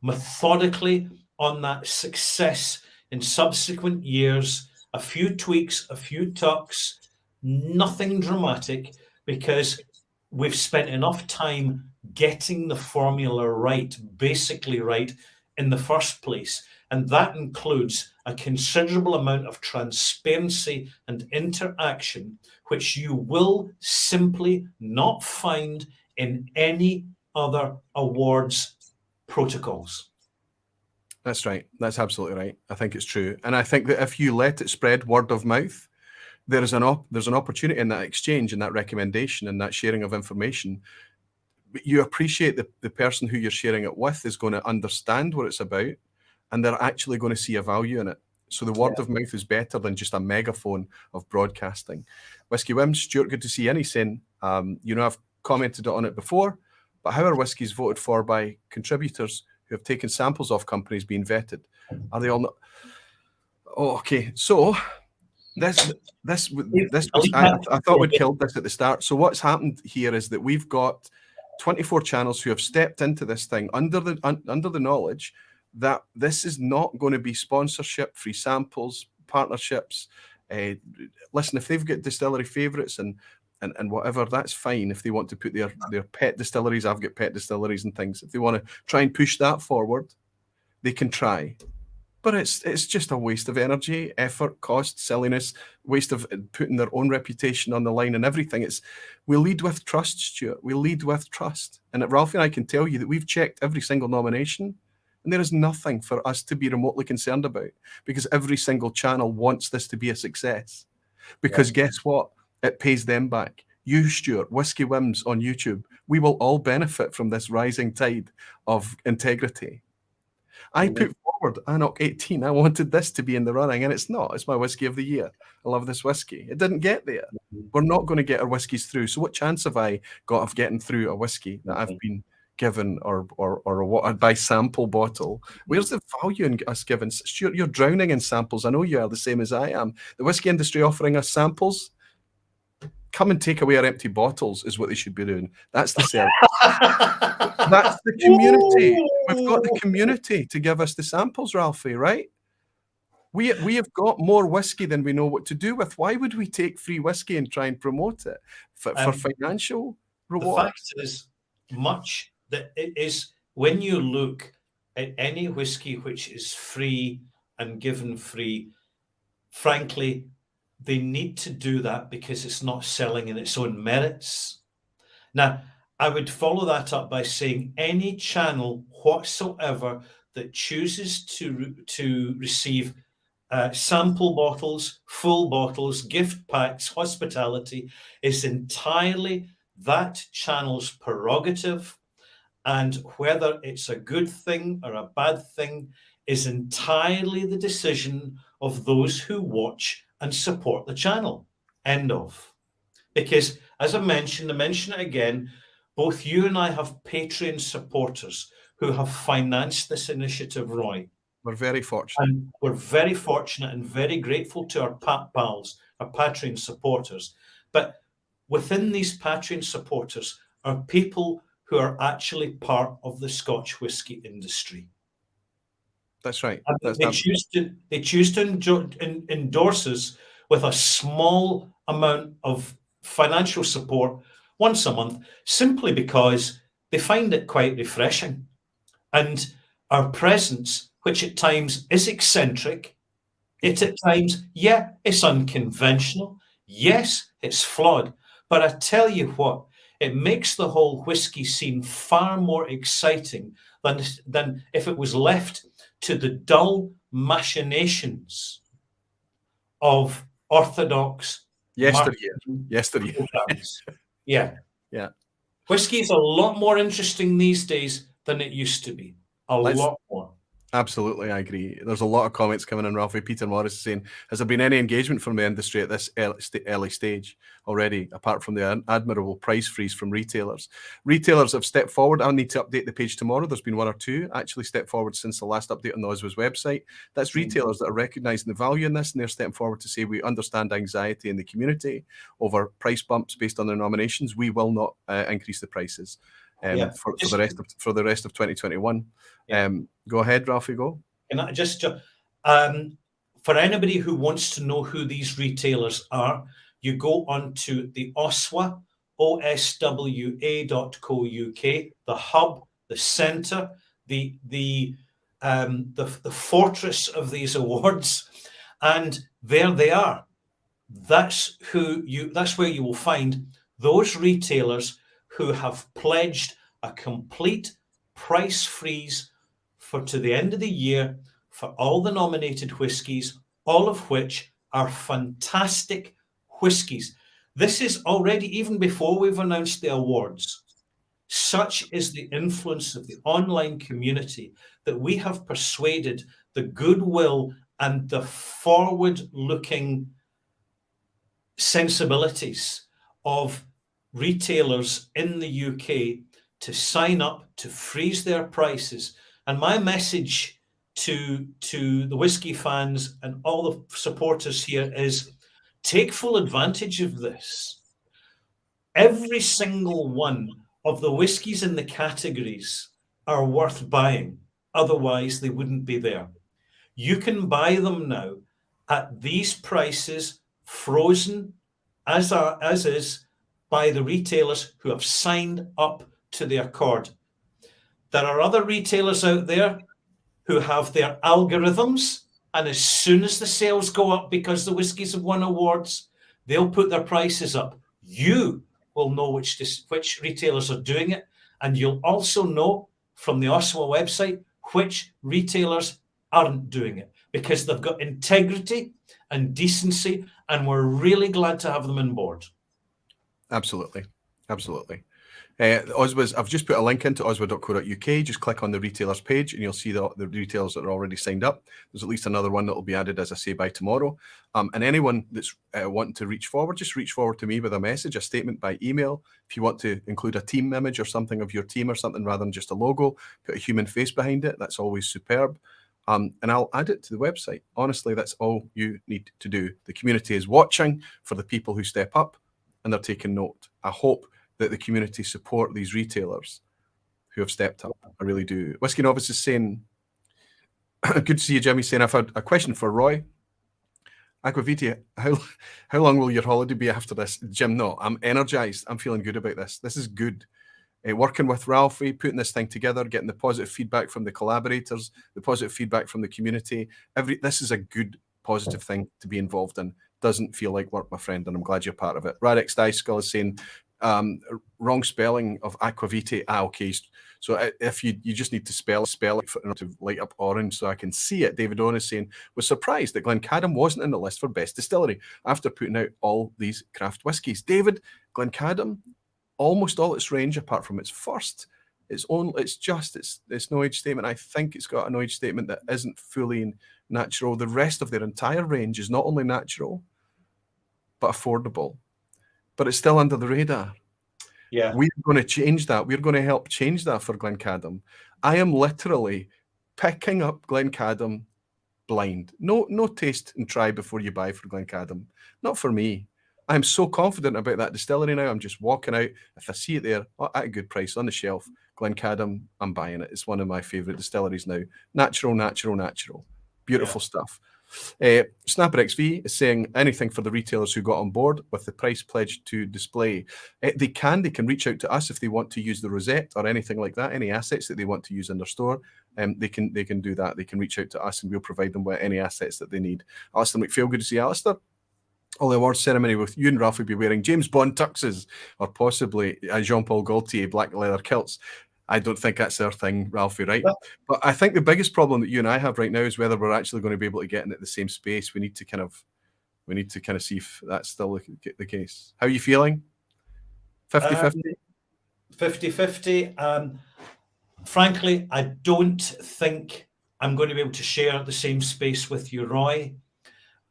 [SPEAKER 2] methodically on that success in subsequent years. A few tweaks, a few tucks, nothing dramatic, because we've spent enough time getting the formula right, basically right, in the first place. And that includes a considerable amount of transparency and interaction, which you will simply not find in any other awards protocols.
[SPEAKER 1] That's right. That's absolutely right. I think it's true. And I think that if you let it spread word of mouth, there's an opportunity in that exchange and that recommendation and that sharing of information. You appreciate the person who you're sharing it with is going to understand what it's about, and they're actually going to see a value in it. So the word of mouth is better than just a megaphone of broadcasting. Whisky Wim, Stuart, good to see you. And he's saying, I've commented on it before, but how are whiskies voted for by contributors who have taken samples of companies being vetted? Are they all not? Oh, okay. So this was, I thought we'd killed this at the start. So what's happened here is that we've got 24 channels who have stepped into this thing under the knowledge that this is not going to be sponsorship, free samples, partnerships. Listen, if they've got distillery favourites and and whatever, that's fine. If they want to put their pet distilleries, I've got pet distilleries and things. If they want to try and push that forward, they can try. But it's just a waste of energy, effort, cost, silliness, waste of putting their own reputation on the line and everything. We lead with trust, Stuart. We lead with trust. And Ralphie and I can tell you that we've checked every single nomination, and there is nothing for us to be remotely concerned about, because every single channel wants this to be a success. Because guess what? It pays them back. You, Stuart, Whiskey Whims on YouTube, we will all benefit from this rising tide of integrity. I put forward Anok 18. I wanted this to be in the running, and it's not. It's my whiskey of the year. I love this whiskey. It didn't get there. We're not going to get our whiskies through. So what chance have I got of getting through a whiskey that I've been given or what by sample bottle? Where's the value in us giving? Stuart, you're drowning in samples. I know you are the same as I am. The whiskey industry offering us samples. Come and take away our empty bottles is what they should be doing. That's the service. That's the community. We've got the community to give us the samples, Ralphie, right? We have got more whiskey than we know what to do with. Why would we take free whiskey and try and promote it for financial reward?
[SPEAKER 2] The fact is, much that it is, when you look at any whiskey which is free and given free, frankly, they need to do that because it's not selling in its own merits. Now, I would follow that up by saying any channel whatsoever that chooses to receive sample bottles, full bottles, gift packs, hospitality is entirely that channel's prerogative, and whether it's a good thing or a bad thing is entirely the decision of those who watch and support the channel. End of. Because, as I mentioned it again, both you and I have Patreon supporters who have financed this initiative, Roy.
[SPEAKER 1] We're very fortunate.
[SPEAKER 2] And we're very fortunate and very grateful to our pals, our Patreon supporters. But within these Patreon supporters are people who are actually part of the Scotch whisky industry.
[SPEAKER 1] That's right.
[SPEAKER 2] They choose to endorse us with a small amount of financial support once a month, simply because they find it quite refreshing. And our presence, which at times is eccentric, it at times, it's unconventional. Yes, it's flawed. But I tell you what, it makes the whole whiskey scene far more exciting than if it was left to the dull machinations of orthodox
[SPEAKER 1] yesteryear.
[SPEAKER 2] Yeah. Whiskey is a lot more interesting these days than it used to be. A lot more.
[SPEAKER 1] Absolutely, I agree. There's a lot of comments coming in, Ralphie. Peter Morris is saying, has there been any engagement from the industry at this early stage already, apart from the admirable price freeze from retailers? Retailers have stepped forward. I'll need to update the page tomorrow. There's been one or two actually stepped forward since the last update on the Oswald's website. That's retailers that are recognising the value in this, and they're stepping forward to say, we understand anxiety in the community over price bumps based on their nominations. We will not increase the prices. For the rest of 2021. Go ahead, Ralphie, go.
[SPEAKER 2] Can I just for anybody who wants to know who these retailers are, you go onto the OSWA, oswa.co.uk, the hub, the centre, the fortress of these awards, and there they are. That's where you will find those retailers who have pledged a complete price freeze to the end of the year for all the nominated whiskies, all of which are fantastic whiskies. This is already, even before we've announced the awards, such is the influence of the online community that we have persuaded the goodwill and the forward-looking sensibilities of retailers in the UK to sign up to freeze their prices. And my message to the whiskey fans and all the supporters here is, take full advantage of this. Every single one of the whiskies in the categories are worth buying. Otherwise, they wouldn't be there. You can buy them now at these prices, frozen as is, by the retailers who have signed up to the accord. There are other retailers out there who have their algorithms, and as soon as the sales go up because the whiskies have won awards, they'll put their prices up. You will know which retailers are doing it, and you'll also know from the Oshawa website which retailers aren't doing it, because they've got integrity and decency, and we're really glad to have them on board.
[SPEAKER 1] Absolutely. Absolutely. Oswa's, I've just put a link into oswa.co.uk. Just click on the retailers page and you'll see the retailers that are already signed up. There's at least another one that will be added, as I say, by tomorrow. And anyone that's wanting to reach forward, just reach forward to me with a message, a statement by email. If you want to include a team image or something of your team or something rather than just a logo, put a human face behind it. That's always superb. And I'll add it to the website. Honestly, that's all you need to do. The community is watching for the people who step up and they're taking note. I hope that the community support these retailers who have stepped up. I really do. Whiskey Novice is saying, good to see you, Jimmy, saying, I've had a question for Roy. Aquaviti, how long will your holiday be after this? Jim, no, I'm energized. I'm feeling good about this. This is good. Working with Ralphie, putting this thing together, getting the positive feedback from the collaborators, the positive feedback from the community. This is a good, positive thing to be involved in. Doesn't feel like work, my friend, and I'm glad you're part of it. Radix Dyskull is saying, wrong spelling of Aquaviti. Okay. So if you just need to spell it to light up orange so I can see it. David Owen is saying, was surprised that Glencadam wasn't in the list for best distillery after putting out all these craft whiskies. David, Glencadam, almost all its range, apart from its first, it's no age statement. I think it's got an age statement that isn't fully natural. The rest of their entire range is not only natural, but affordable. But it's still under the radar.
[SPEAKER 2] Yeah.
[SPEAKER 1] We're going to change that. We're going to help change that for Glencadam. I am literally picking up Glencadam blind. No taste and try before you buy for Glencadam. Not for me. I'm so confident about that distillery now. I'm just walking out. If I see it there at a good price on the shelf, Glencadam, I'm buying it. It's one of my favourite distilleries now. Natural, natural, natural. Beautiful stuff. Snapper XV is saying anything for the retailers who got on board with the price pledge to display. They can reach out to us if they want to use the rosette or anything like that, any assets that they want to use in their store. They can do that. They can reach out to us and we'll provide them with any assets that they need. Alistair McPhail, good to see you, Alistair. All the awards ceremony with you and Ralph will be wearing James Bond tuxes or possibly Jean-Paul Gaultier black leather kilts. I don't think that's their thing, Ralphie, right? But I think the biggest problem that you and I have right now is whether we're actually going to be able to get in at the same space. We need to kind of see if that's still the case. How are you feeling? 50-50?
[SPEAKER 2] 50-50. Frankly, I don't think I'm going to be able to share the same space with you, Roy.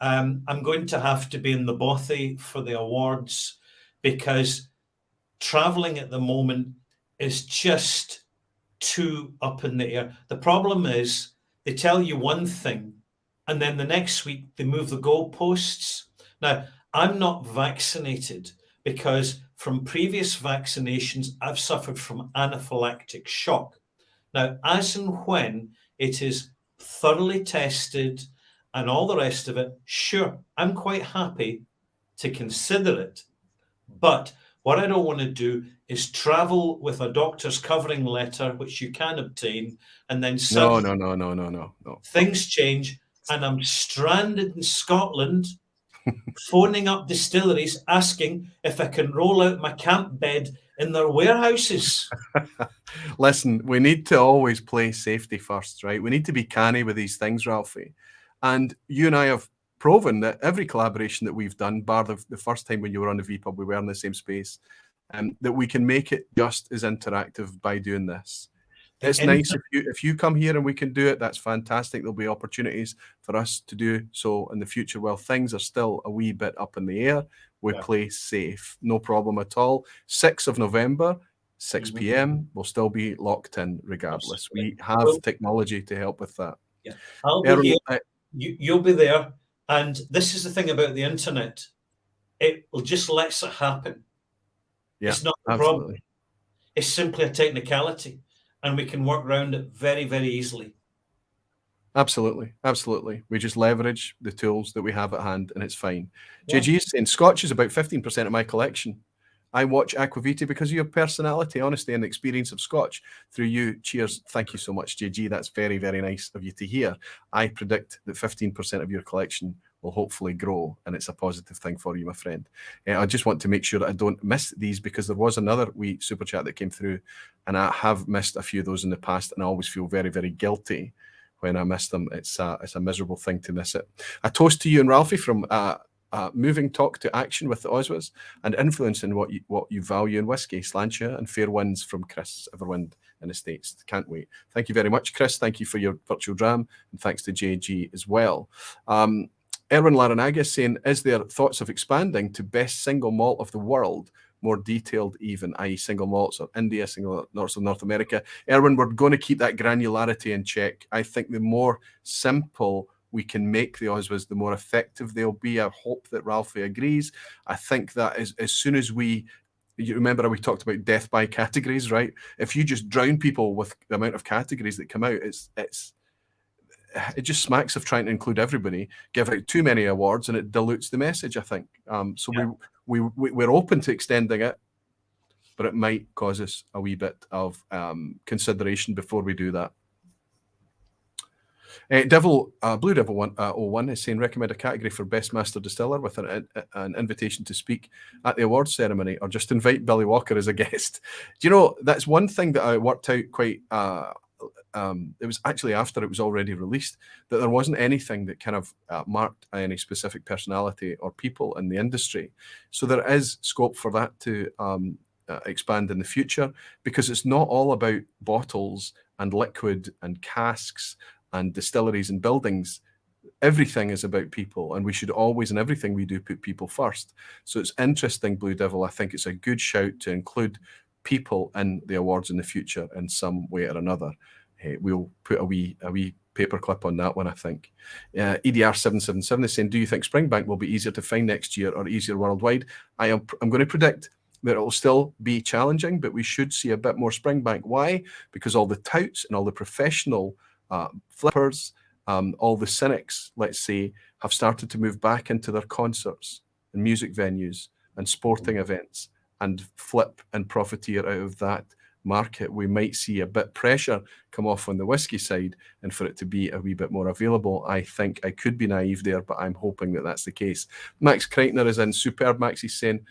[SPEAKER 2] I'm going to have to be in the bothy for the awards because traveling at the moment is just too up in the air. The problem is they tell you one thing and then the next week they move the goalposts. Now, I'm not vaccinated because from previous vaccinations, I've suffered from anaphylactic shock. Now, as and when it is thoroughly tested and all the rest of it, sure, I'm quite happy to consider it. But what I don't want to do is travel with a doctor's covering letter, which you can obtain, and then suddenly
[SPEAKER 1] no.
[SPEAKER 2] Things change, and I'm stranded in Scotland, phoning up distilleries asking if I can roll out my camp bed in their warehouses.
[SPEAKER 1] Listen, we need to always play safety first, right? We need to be canny with these things, Ralphie. And you and I have proven that every collaboration that we've done, bar the first time when you were on the VPub, we were in the same space, that we can make it just as interactive by doing this. It's nice if you come here and we can do it. That's fantastic. There'll be opportunities for us to do so in the future. While things are still a wee bit up in the air, we play safe. No problem at all. 6th of November, 6 p.m. We'll still be locked in regardless.
[SPEAKER 2] Absolutely.
[SPEAKER 1] We have technology to help with that.
[SPEAKER 2] Yeah, I'll be here. You'll be there. And this is the thing about the internet. It will just lets it happen.
[SPEAKER 1] Yeah,
[SPEAKER 2] it's not a problem. It's simply a technicality. And we can work around it very, very easily.
[SPEAKER 1] Absolutely. We just leverage the tools that we have at hand and it's fine. JG is saying Scotch is about 15% of my collection. I watch Aquavita because of your personality, honesty, and experience of Scotch. Through you, cheers. Thank you so much, JG. That's very, very nice of you to hear. I predict that 15% of your collection will hopefully grow, and it's a positive thing for you, my friend. I just want to make sure that I don't miss these, because there was another wee super chat that came through, and I have missed a few of those in the past, and I always feel very, very guilty when I miss them. It's a miserable thing to miss it. A toast to you and Ralphie from moving talk to action with the Oswas, and influencing what you value in whiskey. Slantia, and fair winds from Chris Everwind in the States. Can't wait. Thank you very much, Chris. Thank you for your virtual dram, and thanks to JG as well. Erwin Laranaga saying, is there thoughts of expanding to best single malt of the world? More detailed even, i.e. single malts or India, single malts of North America. Erwin, we're going to keep that granularity in check. I think the more simple we can make the Oswas, the more effective they'll be. I hope that Ralphie agrees. I think that as soon as you remember we talked about death by categories, right? If you just drown people with the amount of categories that come out, it just smacks of trying to include everybody, give out too many awards, and it dilutes the message, I think. We're open to extending it, but it might cause us a wee bit of consideration before we do that. Blue Devil 101 is saying, recommend a category for Best Master Distiller with an invitation to speak at the awards ceremony, or just invite Billy Walker as a guest. Do you know, that's one thing that I worked out quite... it was actually after it was already released, that there wasn't anything that kind of marked any specific personality or people in the industry. So there is scope for that to expand in the future, because it's not all about bottles and liquid and casks and distilleries and buildings. Everything is about people, and we should always, in everything we do, put people first. So it's interesting, Blue Devil. I think it's a good shout to include people in the awards in the future in some way or another. We'll put a wee paperclip on that one, I think. EDR 777 is saying, do you think Springbank will be easier to find next year or easier worldwide? I'm going to predict that it will still be challenging, but we should see a bit more Springbank. Why? Because all the touts and all the professional flippers, all the cynics, let's say, have started to move back into their concerts and music venues and sporting events and flip and profiteer out of that market. We might see a bit pressure come off on the whiskey side, and for it to be a wee bit more available. I think I could be naive there, but I'm hoping that that's the case. Max Kreitner is in. Superb. Max is saying,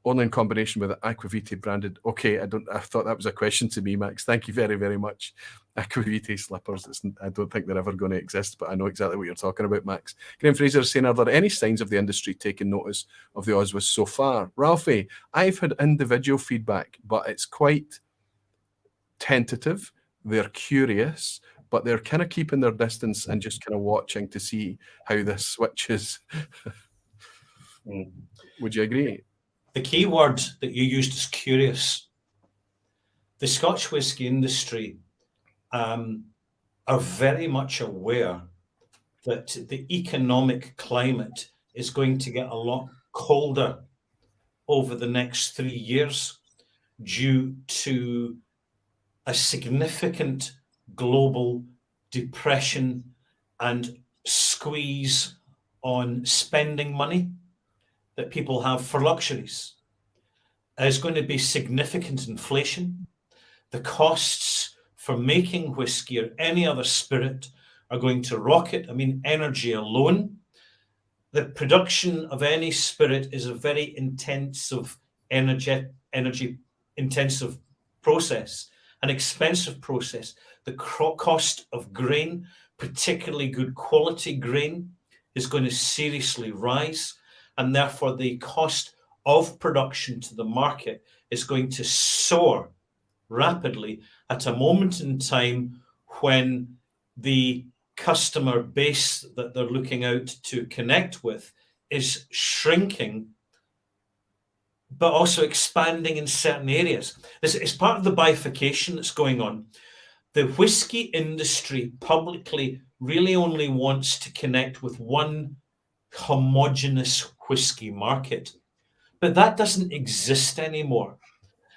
[SPEAKER 1] only in combination with Aquavita branded. Okay, I thought that was a question to me, Max. Thank you very, very much. Aquavita slippers. I don't think they're ever going to exist, but I know exactly what you're talking about, Max. Graham Fraser is saying, are there any signs of the industry taking notice of the Oswas so far? Ralphie, I've had individual feedback, but it's quite tentative. They're curious, but they're kind of keeping their distance and just kind of watching to see how this switches. Would you agree?
[SPEAKER 2] The key word that you used is curious. The Scotch whisky industry are very much aware that the economic climate is going to get a lot colder over the next 3 years due to a significant global depression and squeeze on spending money that people have for luxuries. There's going to be significant inflation. The costs for making whiskey or any other spirit are going to rocket. I mean, energy alone. The production of any spirit is a very intensive, energy intensive process, an expensive process. The cost of grain, particularly good quality grain, is going to seriously rise. And therefore, the cost of production to the market is going to soar rapidly at a moment in time when the customer base that they're looking out to connect with is shrinking, but also expanding in certain areas. This is part of the bifurcation that's going on. The whiskey industry publicly really only wants to connect with one homogenous whiskey market, but that doesn't exist anymore.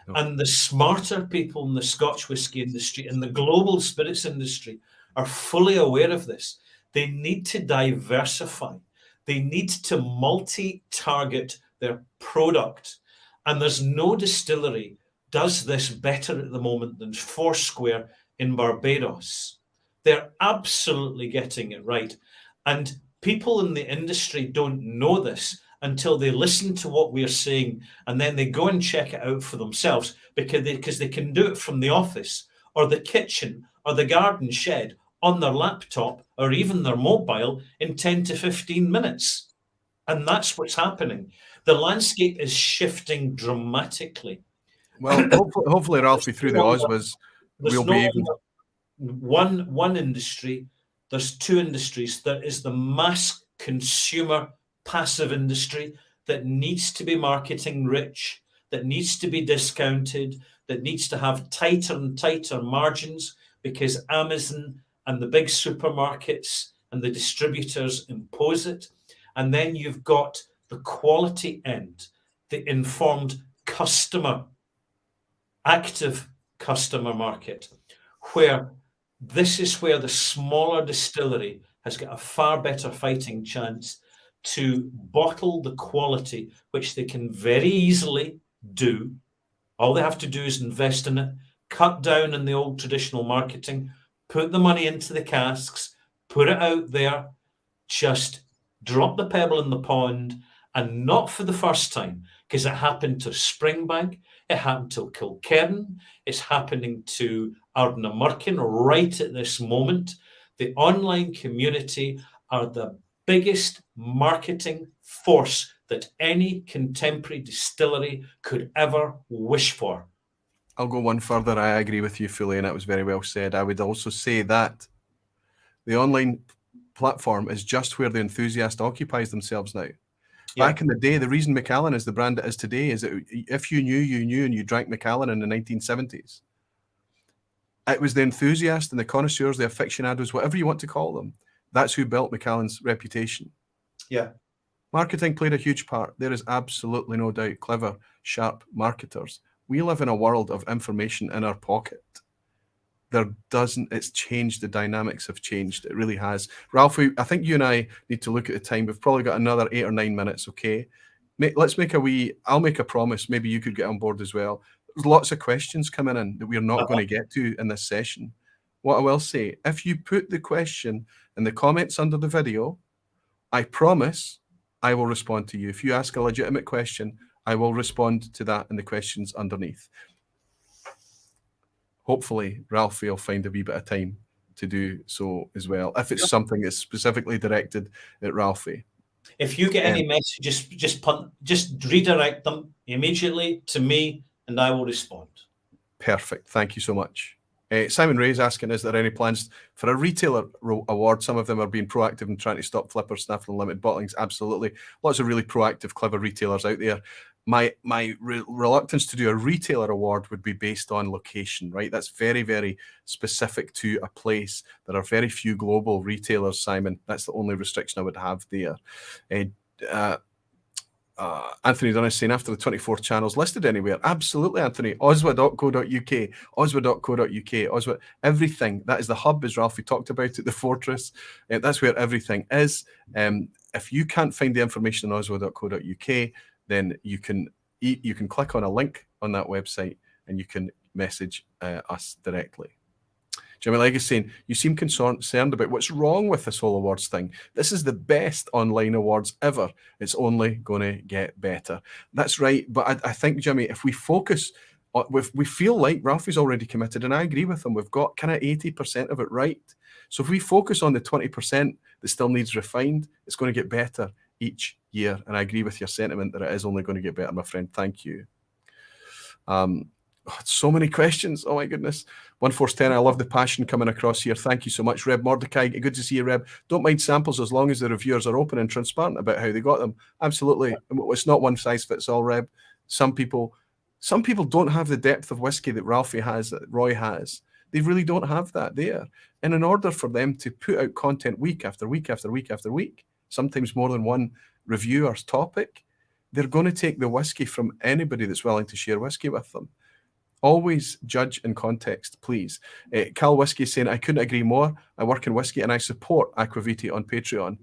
[SPEAKER 2] No. And the smarter people in the Scotch whisky industry and the global spirits industry are fully aware of this. They need to diversify. They need to multi-target their product And there's no distillery does this better at the moment than Foursquare in Barbados. They're absolutely getting it right. And people in the industry don't know this until they listen to what we're saying, and then they go and check it out for themselves because they can do it from the office or the kitchen or the garden shed on their laptop or even their mobile in 10 to 15 minutes. And that's what's happening. The landscape is shifting dramatically.
[SPEAKER 1] Well, hopefully Ralphie, through the Oswas, we'll be able to...
[SPEAKER 2] One industry, there's two industries. There is the mass consumer passive industry that needs to be marketing rich, that needs to be discounted, that needs to have tighter and tighter margins because Amazon and the big supermarkets and the distributors impose it. And then you've got the quality end, the informed customer, active customer market, where this is where the smaller distillery has got a far better fighting chance to bottle the quality, which they can very easily do. All they have to do is invest in it, cut down in the old traditional marketing, put the money into the casks, put it out there, just drop the pebble in the pond, and not for the first time, because it happened to Springbank, it happened to Kilkerran, it's happening to Ardnamurchan right at this moment. The online community are the biggest marketing force that any contemporary distillery could ever wish for.
[SPEAKER 1] I'll go one further. I agree with you fully, and that was very well said. I would also say that the online platform is just where the enthusiast occupies themselves now. Yeah. Back in the day, the reason Macallan is the brand it is today is that if you knew, you knew, and you drank Macallan in the 1970s. It was the enthusiast and the connoisseurs, the aficionados, whatever you want to call them. That's who built Macallan's reputation.
[SPEAKER 2] Yeah.
[SPEAKER 1] Marketing played a huge part. There is absolutely no doubt. Clever, sharp marketers. We live in a world of information in our pocket. It's changed. The dynamics have changed. It really has. Ralph, I think you and I need to look at the time. We've probably got another 8 or 9 minutes, okay? Let's make I'll make a promise. Maybe you could get on board as well. There's lots of questions coming in that we're not going to get to in this session. What I will say, if you put the question in the comments under the video, I promise I will respond to you. If you ask a legitimate question, I will respond to that in the questions underneath. Hopefully, Ralphie will find a wee bit of time to do so as well, if it's something that's specifically directed at Ralphie.
[SPEAKER 2] If you get any messages, just redirect them immediately to me, and I will respond.
[SPEAKER 1] Perfect. Thank you so much. Simon Ray is asking, is there any plans for a retailer award? Some of them are being proactive and trying to stop flippers, snaffling and limited bottlings. Absolutely. Lots of really proactive, clever retailers out there. My reluctance to do a retailer award would be based on location, right? That's very, very specific to a place. There are very few global retailers, Simon. That's the only restriction I would have there. Anthony Dunn is saying, after the 24 channels listed anywhere. Absolutely, Anthony. Oswa.co.uk, Oswa.co.uk, Oswa, everything. That is the hub, as Ralphie talked about it, the fortress. That's where everything is. If you can't find the information on Oswa.co.uk, then you can click on a link on that website and you can message us directly. Jimmy Leg is saying, you seem concerned about what's wrong with this whole awards thing. This is the best online awards ever. It's only going to get better. That's right. But I think, Jimmy, if we focus, we feel like Ralphie's already committed, and I agree with him. We've got kind of 80% of it right. So if we focus on the 20% that still needs refined, it's going to get better each year. And I agree with your sentiment that it is only going to get better, my friend. Thank you. So many questions. Oh my goodness. 1-4-10. I love the passion coming across here. Thank you so much, Reb Mordecai. Good to see you, Reb. Don't mind samples as long as the reviewers are open and transparent about how they got them. Absolutely. It's not one size fits all, Reb. Some people don't have the depth of whiskey that Ralphie has, that Roy has. They really don't have that there. And in order for them to put out content week after week after week after week, sometimes more than one reviewer's topic, they're going to take the whiskey from anybody that's willing to share whiskey with them. Always judge in context, please. Cal Whiskey is saying, I couldn't agree more. I work in whiskey and I support Aquaviti on Patreon.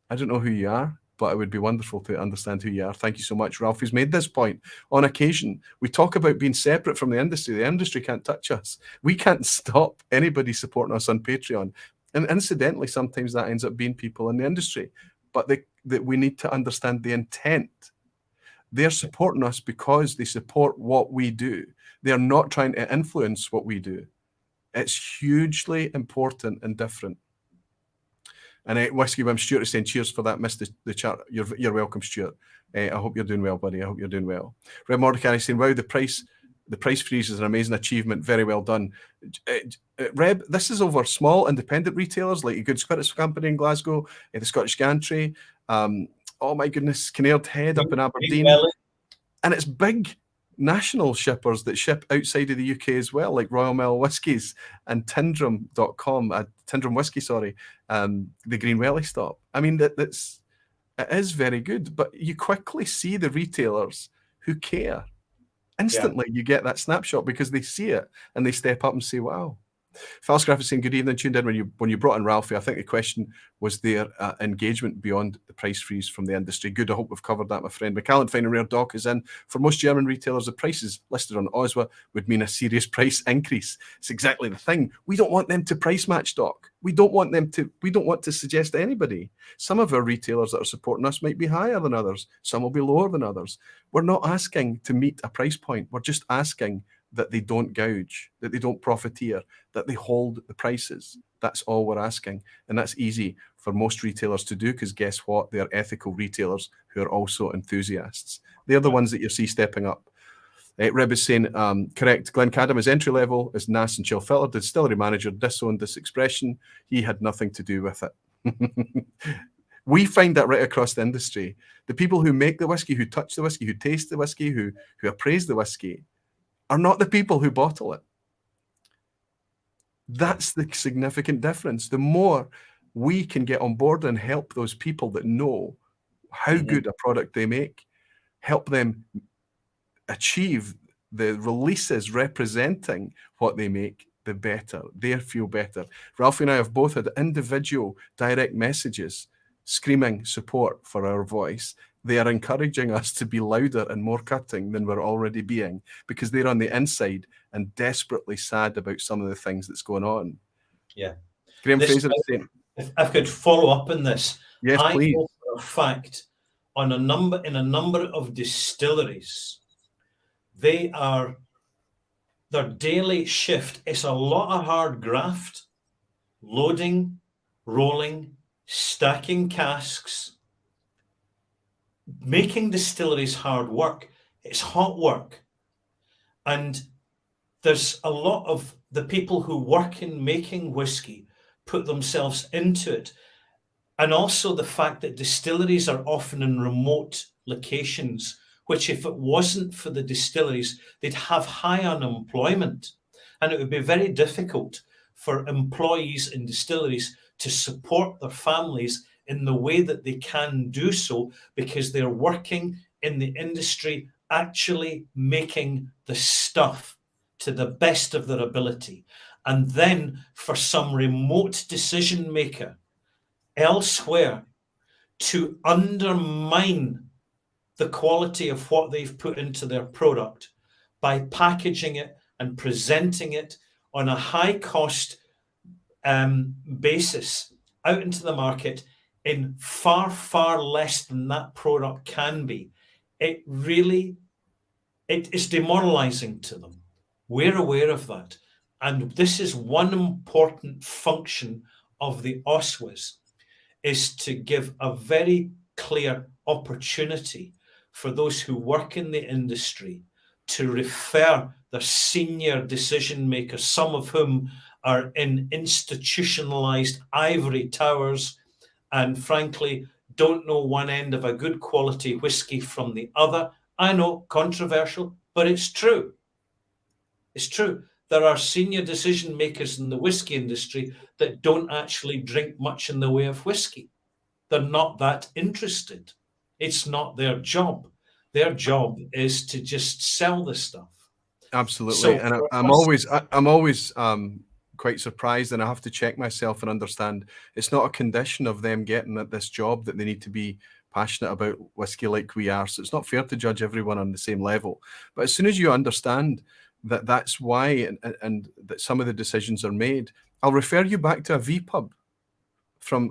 [SPEAKER 1] I don't know who you are, but it would be wonderful to understand who you are. Thank you so much. Ralphie's made this point on occasion. We talk about being separate from the industry. The industry can't touch us. We can't stop anybody supporting us on Patreon. And incidentally, sometimes that ends up being people in the industry. But that we need to understand the intent. They're supporting us because they support what we do. They're not trying to influence what we do. It's hugely important and different. And Whiskey Wim Stuart is saying, cheers for that. Missed the chat. You're welcome, Stuart. I hope you're doing well, buddy. I hope you're doing well. Red Mordecai is saying, wow, the price freeze is an amazing achievement. Very well done. Reb, this is over small independent retailers like a Good Spirits Company in Glasgow, the Scottish Gantry, oh my goodness, Kinnaird Head up in Aberdeen. And it's big national shippers that ship outside of the UK as well, like Royal Mill Whiskies and Tyndrum.com, Tyndrum Whisky, sorry, the Green Welly stop. I mean, it is very good, but you quickly see the retailers who care. Instantly, you get that snapshot because they see it and they step up and say, wow. Falscraft is saying, good evening, tuned in when you brought in Ralphie. I think the question was their engagement beyond the price freeze from the industry. Good, I hope we've covered that, my friend. McAllen Fine and Rare Doc is in. For most German retailers, the prices listed on OSWA would mean a serious price increase. It's exactly the thing. We don't want them to price match, Doc. We don't want to suggest to anybody. Some of our retailers that are supporting us might be higher than others. Some will be lower than others. We're not asking to meet a price point. We're just asking that they don't gouge, that they don't profiteer, that they hold the prices. That's all we're asking. And that's easy for most retailers to do because guess what? They're ethical retailers who are also enthusiasts. They're the ones that you see stepping up. Reb is saying, correct, Glencadam is entry level, is NAS and chill filter, distillery manager, disowned this expression. He had nothing to do with it. We find that right across the industry. The people who make the whiskey, who touch the whiskey, who taste the whiskey, who appraise the whiskey, are not the people who bottle it. That's the significant difference. The more we can get on board and help those people that know how good a product they make, help them achieve the releases representing what they make, the better. They feel better. Ralphie and I have both had individual direct messages screaming support for our voice. They are encouraging us to be louder and more cutting than we're already being because they're on the inside and desperately sad about some of the things that's going on.
[SPEAKER 2] Yeah.
[SPEAKER 1] Graham Fraser is saying,
[SPEAKER 2] if I could follow up on this.
[SPEAKER 1] Yes, please.
[SPEAKER 2] I know for a fact in a number of distilleries, their daily shift is a lot of hard graft, loading, rolling, stacking casks. Making distilleries hard work. It's hot work. And there's a lot of the people who work in making whiskey put themselves into it. And also the fact that distilleries are often in remote locations, which if it wasn't for the distilleries, they'd have high unemployment. And it would be very difficult for employees in distilleries to support their families in the way that they can do so because they're working in the industry, actually making the stuff to the best of their ability. And then for some remote decision maker elsewhere to undermine the quality of what they've put into their product by packaging it and presenting it on a high cost basis out into the market in far, far less than that product can be, it is demoralizing to them. We're aware of that. And this is one important function of the OSWAs, is to give a very clear opportunity for those who work in the industry to refer their senior decision makers, some of whom are in institutionalized ivory towers and frankly don't know one end of a good quality whiskey from the other. I know, controversial, but it's true. It's true. There are senior decision makers in the whiskey industry that don't actually drink much in the way of whiskey. They're not that interested. It's not their job. Their job is to just sell the stuff.
[SPEAKER 1] Absolutely.
[SPEAKER 2] So
[SPEAKER 1] and I'm always quite surprised, and I have to check myself and understand it's not a condition of them getting at this job that they need to be passionate about whiskey like we are. So it's not fair to judge everyone on the same level. But as soon as you understand that that's why and that some of the decisions are made, I'll refer you back to a VPub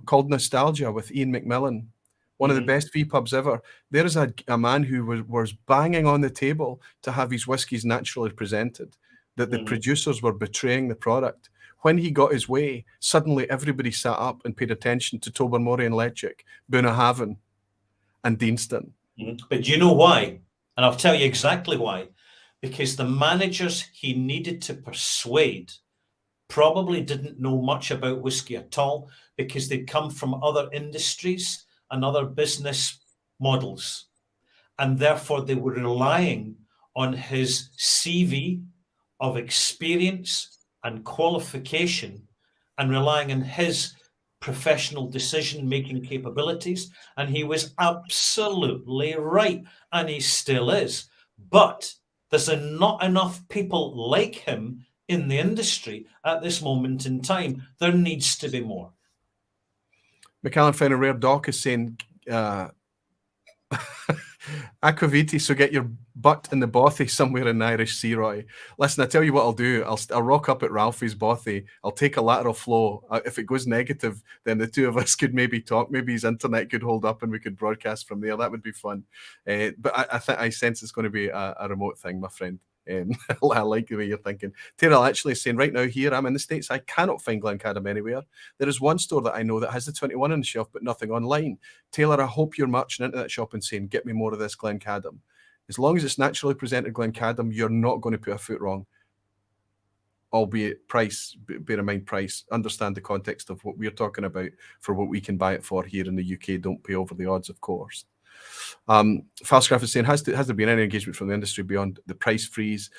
[SPEAKER 1] called Nostalgia with Ian McMillan. One of the best VPubs ever. There is a man who was banging on the table to have his whiskies naturally presented, that the producers were betraying the product. When he got his way, suddenly everybody sat up and paid attention to Tobermory and Leitchik, Bunnahabhain and Deanston.
[SPEAKER 2] But do you know why? And I'll tell you exactly why. Because the managers he needed to persuade probably didn't know much about whiskey at all, because they'd come from other industries and other business models. And therefore they were relying on his CV of experience and qualification and relying on his professional decision-making capabilities. And he was absolutely right. And he still is. But there's not enough people like him in the industry at this moment in time. There needs to be more.
[SPEAKER 1] McAllen found a rare doc is saying, Aquaviti, so get your butt in the bothy somewhere in the Irish Sea, Roy. Listen, I tell you what I'll do. I'll rock up at Ralphie's bothy. I'll take a lateral flow. If it goes negative, then the two of us could maybe talk. Maybe his internet could hold up and we could broadcast from there. That would be fun. But I sense it's going to be a remote thing, my friend. I like the way you're thinking. Terrell actually is saying, right now here, I'm in the States, I cannot find Glencadam anywhere. There is one store that I know that has the 21 on the shelf, but nothing online. Taylor, I hope you're marching into that shop and saying, get me more of this Glencadam. As long as it's naturally presented Glencadam, you're not going to put a foot wrong. Albeit price, bear in mind price, understand the context of what we're talking about for what we can buy it for here in the UK. Don't pay over the odds, of course. Falscraft is saying, has there been any engagement from the industry beyond the price freeze?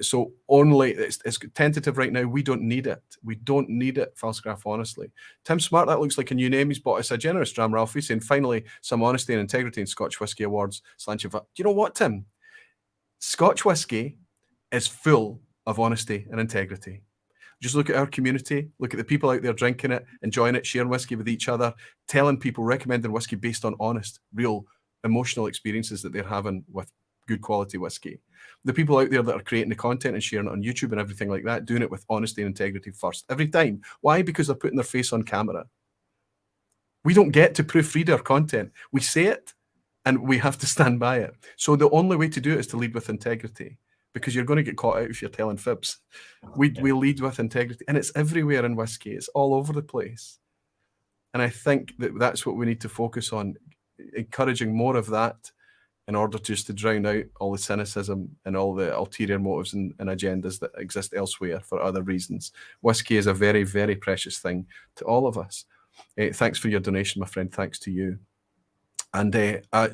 [SPEAKER 1] So only, it's tentative right now. We don't need it. We don't need it, Falscraft, honestly. Tim Smart, that looks like a new name. He's bought us a generous dram, Ralphie, saying, finally, some honesty and integrity in Scotch Whisky Awards. Do you know what, Tim? Scotch Whisky is full of honesty and integrity. Just look at our community, look at the people out there drinking it, enjoying it, sharing whiskey with each other, telling people, recommending whiskey based on honest, real, emotional experiences that they're having with good quality whiskey. The people out there that are creating the content and sharing it on YouTube and everything like that, doing it with honesty and integrity first, every time. Why? Because they're putting their face on camera. We don't get to proofread our content. We say it and we have to stand by it. So the only way to do it is to lead with integrity, because you're going to get caught out if you're telling fibs. We lead with integrity, and it's everywhere in whiskey. It's all over the place. And I think that that's what we need to focus on, encouraging more of that in order just to drown out all the cynicism and all the ulterior motives and agendas that exist elsewhere for other reasons. Whiskey is a very, very precious thing to all of us. Thanks for your donation, my friend. Thanks to you. And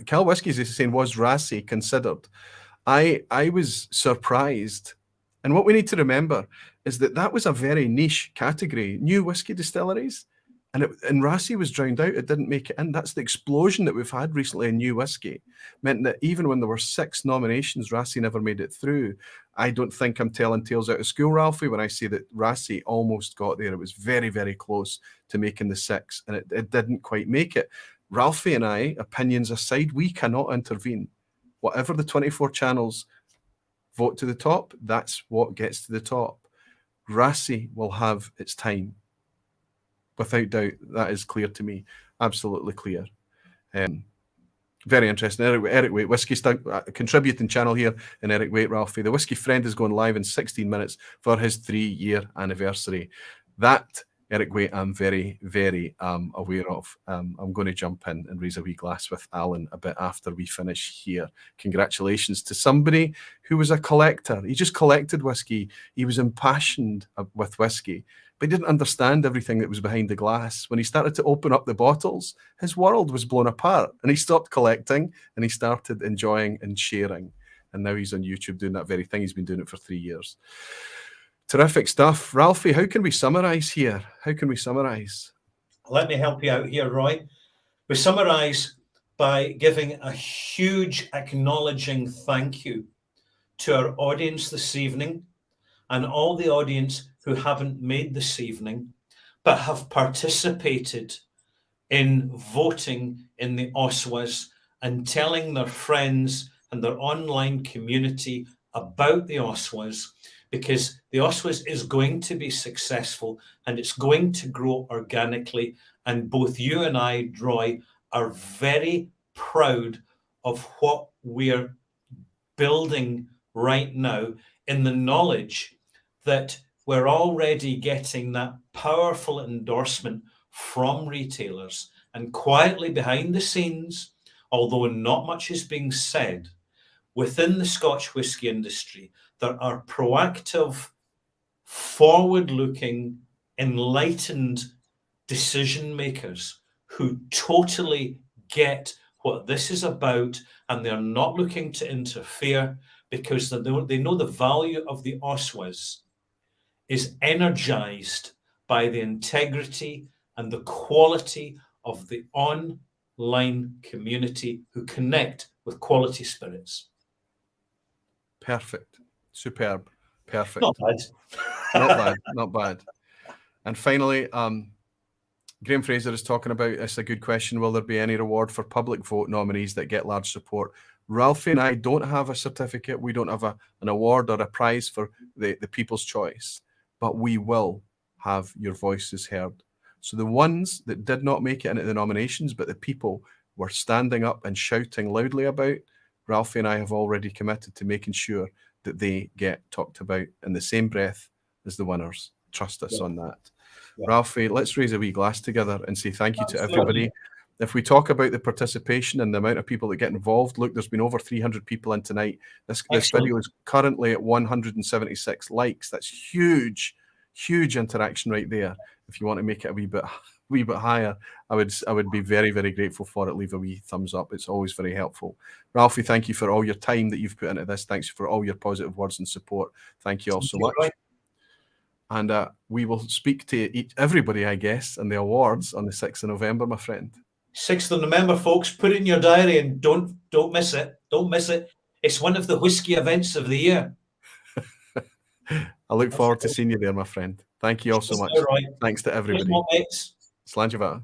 [SPEAKER 1] Cal Whiskies is saying, was Rassi considered? I was surprised. And what we need to remember is that was a very niche category, new whiskey distilleries. And Rassi was drowned out. It didn't make it in. That's the explosion that we've had recently in new whiskey. Meant that even when there were 6 nominations, Rassi never made it through. I don't think I'm telling tales out of school, Ralphie, when I say that Rassi almost got there. It was very, very close to making the 6, and it didn't quite make it. Ralphie and I, opinions aside, we cannot intervene. Whatever the 24 channels vote to the top, that's what gets to the top. Rassi will have its time. Without doubt, that is clear to me. Absolutely clear. Very interesting. Eric Waite, Whiskey contributing channel here, and Eric Waite, Ralphie. The Whiskey Friend is going live in 16 minutes for his 3-year anniversary. That, Eric Waite, I'm very, very aware of. I'm going to jump in and raise a wee glass with Alan a bit after we finish here. Congratulations to somebody who was a collector. He just collected whiskey. He was impassioned with whiskey, but he didn't understand everything that was behind the glass. When he started to open up the bottles, his world was blown apart, and he stopped collecting and he started enjoying and sharing. And now he's on YouTube doing that very thing. He's been doing it for 3 years. Terrific stuff. Ralphie, how can we summarize here? How can we summarize?
[SPEAKER 2] Let me help you out here, Roy. We summarize by giving a huge acknowledging thank you to our audience this evening, and all the audience who haven't made this evening but have participated in voting in the Oswas and telling their friends and their online community about the Oswas, because the Oswas is going to be successful and it's going to grow organically. And both you and I, Droy, are very proud of what we're building right now, in the knowledge that we're already getting that powerful endorsement from retailers. And quietly behind the scenes, although not much is being said, within the Scotch whisky industry, there are proactive, forward-looking, enlightened decision makers who totally get what this is about, and they're not looking to interfere, because they know the value of the Oswas is energized by the integrity and the quality of the online community who connect with quality spirits.
[SPEAKER 1] Perfect. Superb. Perfect.
[SPEAKER 2] Not bad.
[SPEAKER 1] Not bad. Not bad. And finally, Graham Fraser is talking about, it's a good question, will there be any reward for public vote nominees that get large support? Ralphie and I don't have a certificate. We don't have an award or a prize for the People's Choice, but we will have your voices heard. So the ones that did not make it into the nominations, but the people were standing up and shouting loudly about, Ralphie and I have already committed to making sure that they get talked about in the same breath as the winners. Trust us on that. Yeah. Ralphie, let's raise a wee glass together and say thank you to everybody. If we talk about the participation and the amount of people that get involved, look, there's been over 300 people in tonight. This video is currently at 176 likes. That's huge, huge interaction right there. If you want to make it a wee bit higher, I would be very, very grateful for it. Leave a wee thumbs up. It's always very helpful. Ralphie, thank you for all your time that you've put into this. Thanks for all your positive words and support. Thank you all so much. Right. And we will speak to everybody, I guess, and the awards on the 6th of November, my friend.
[SPEAKER 2] 6th of November, folks. Put it in your diary and don't miss it. Don't miss it. It's one of the whisky events of the year.
[SPEAKER 1] I look forward to seeing you there, my friend. Thank you all so much. Thanks to everybody. Slàinte mhath.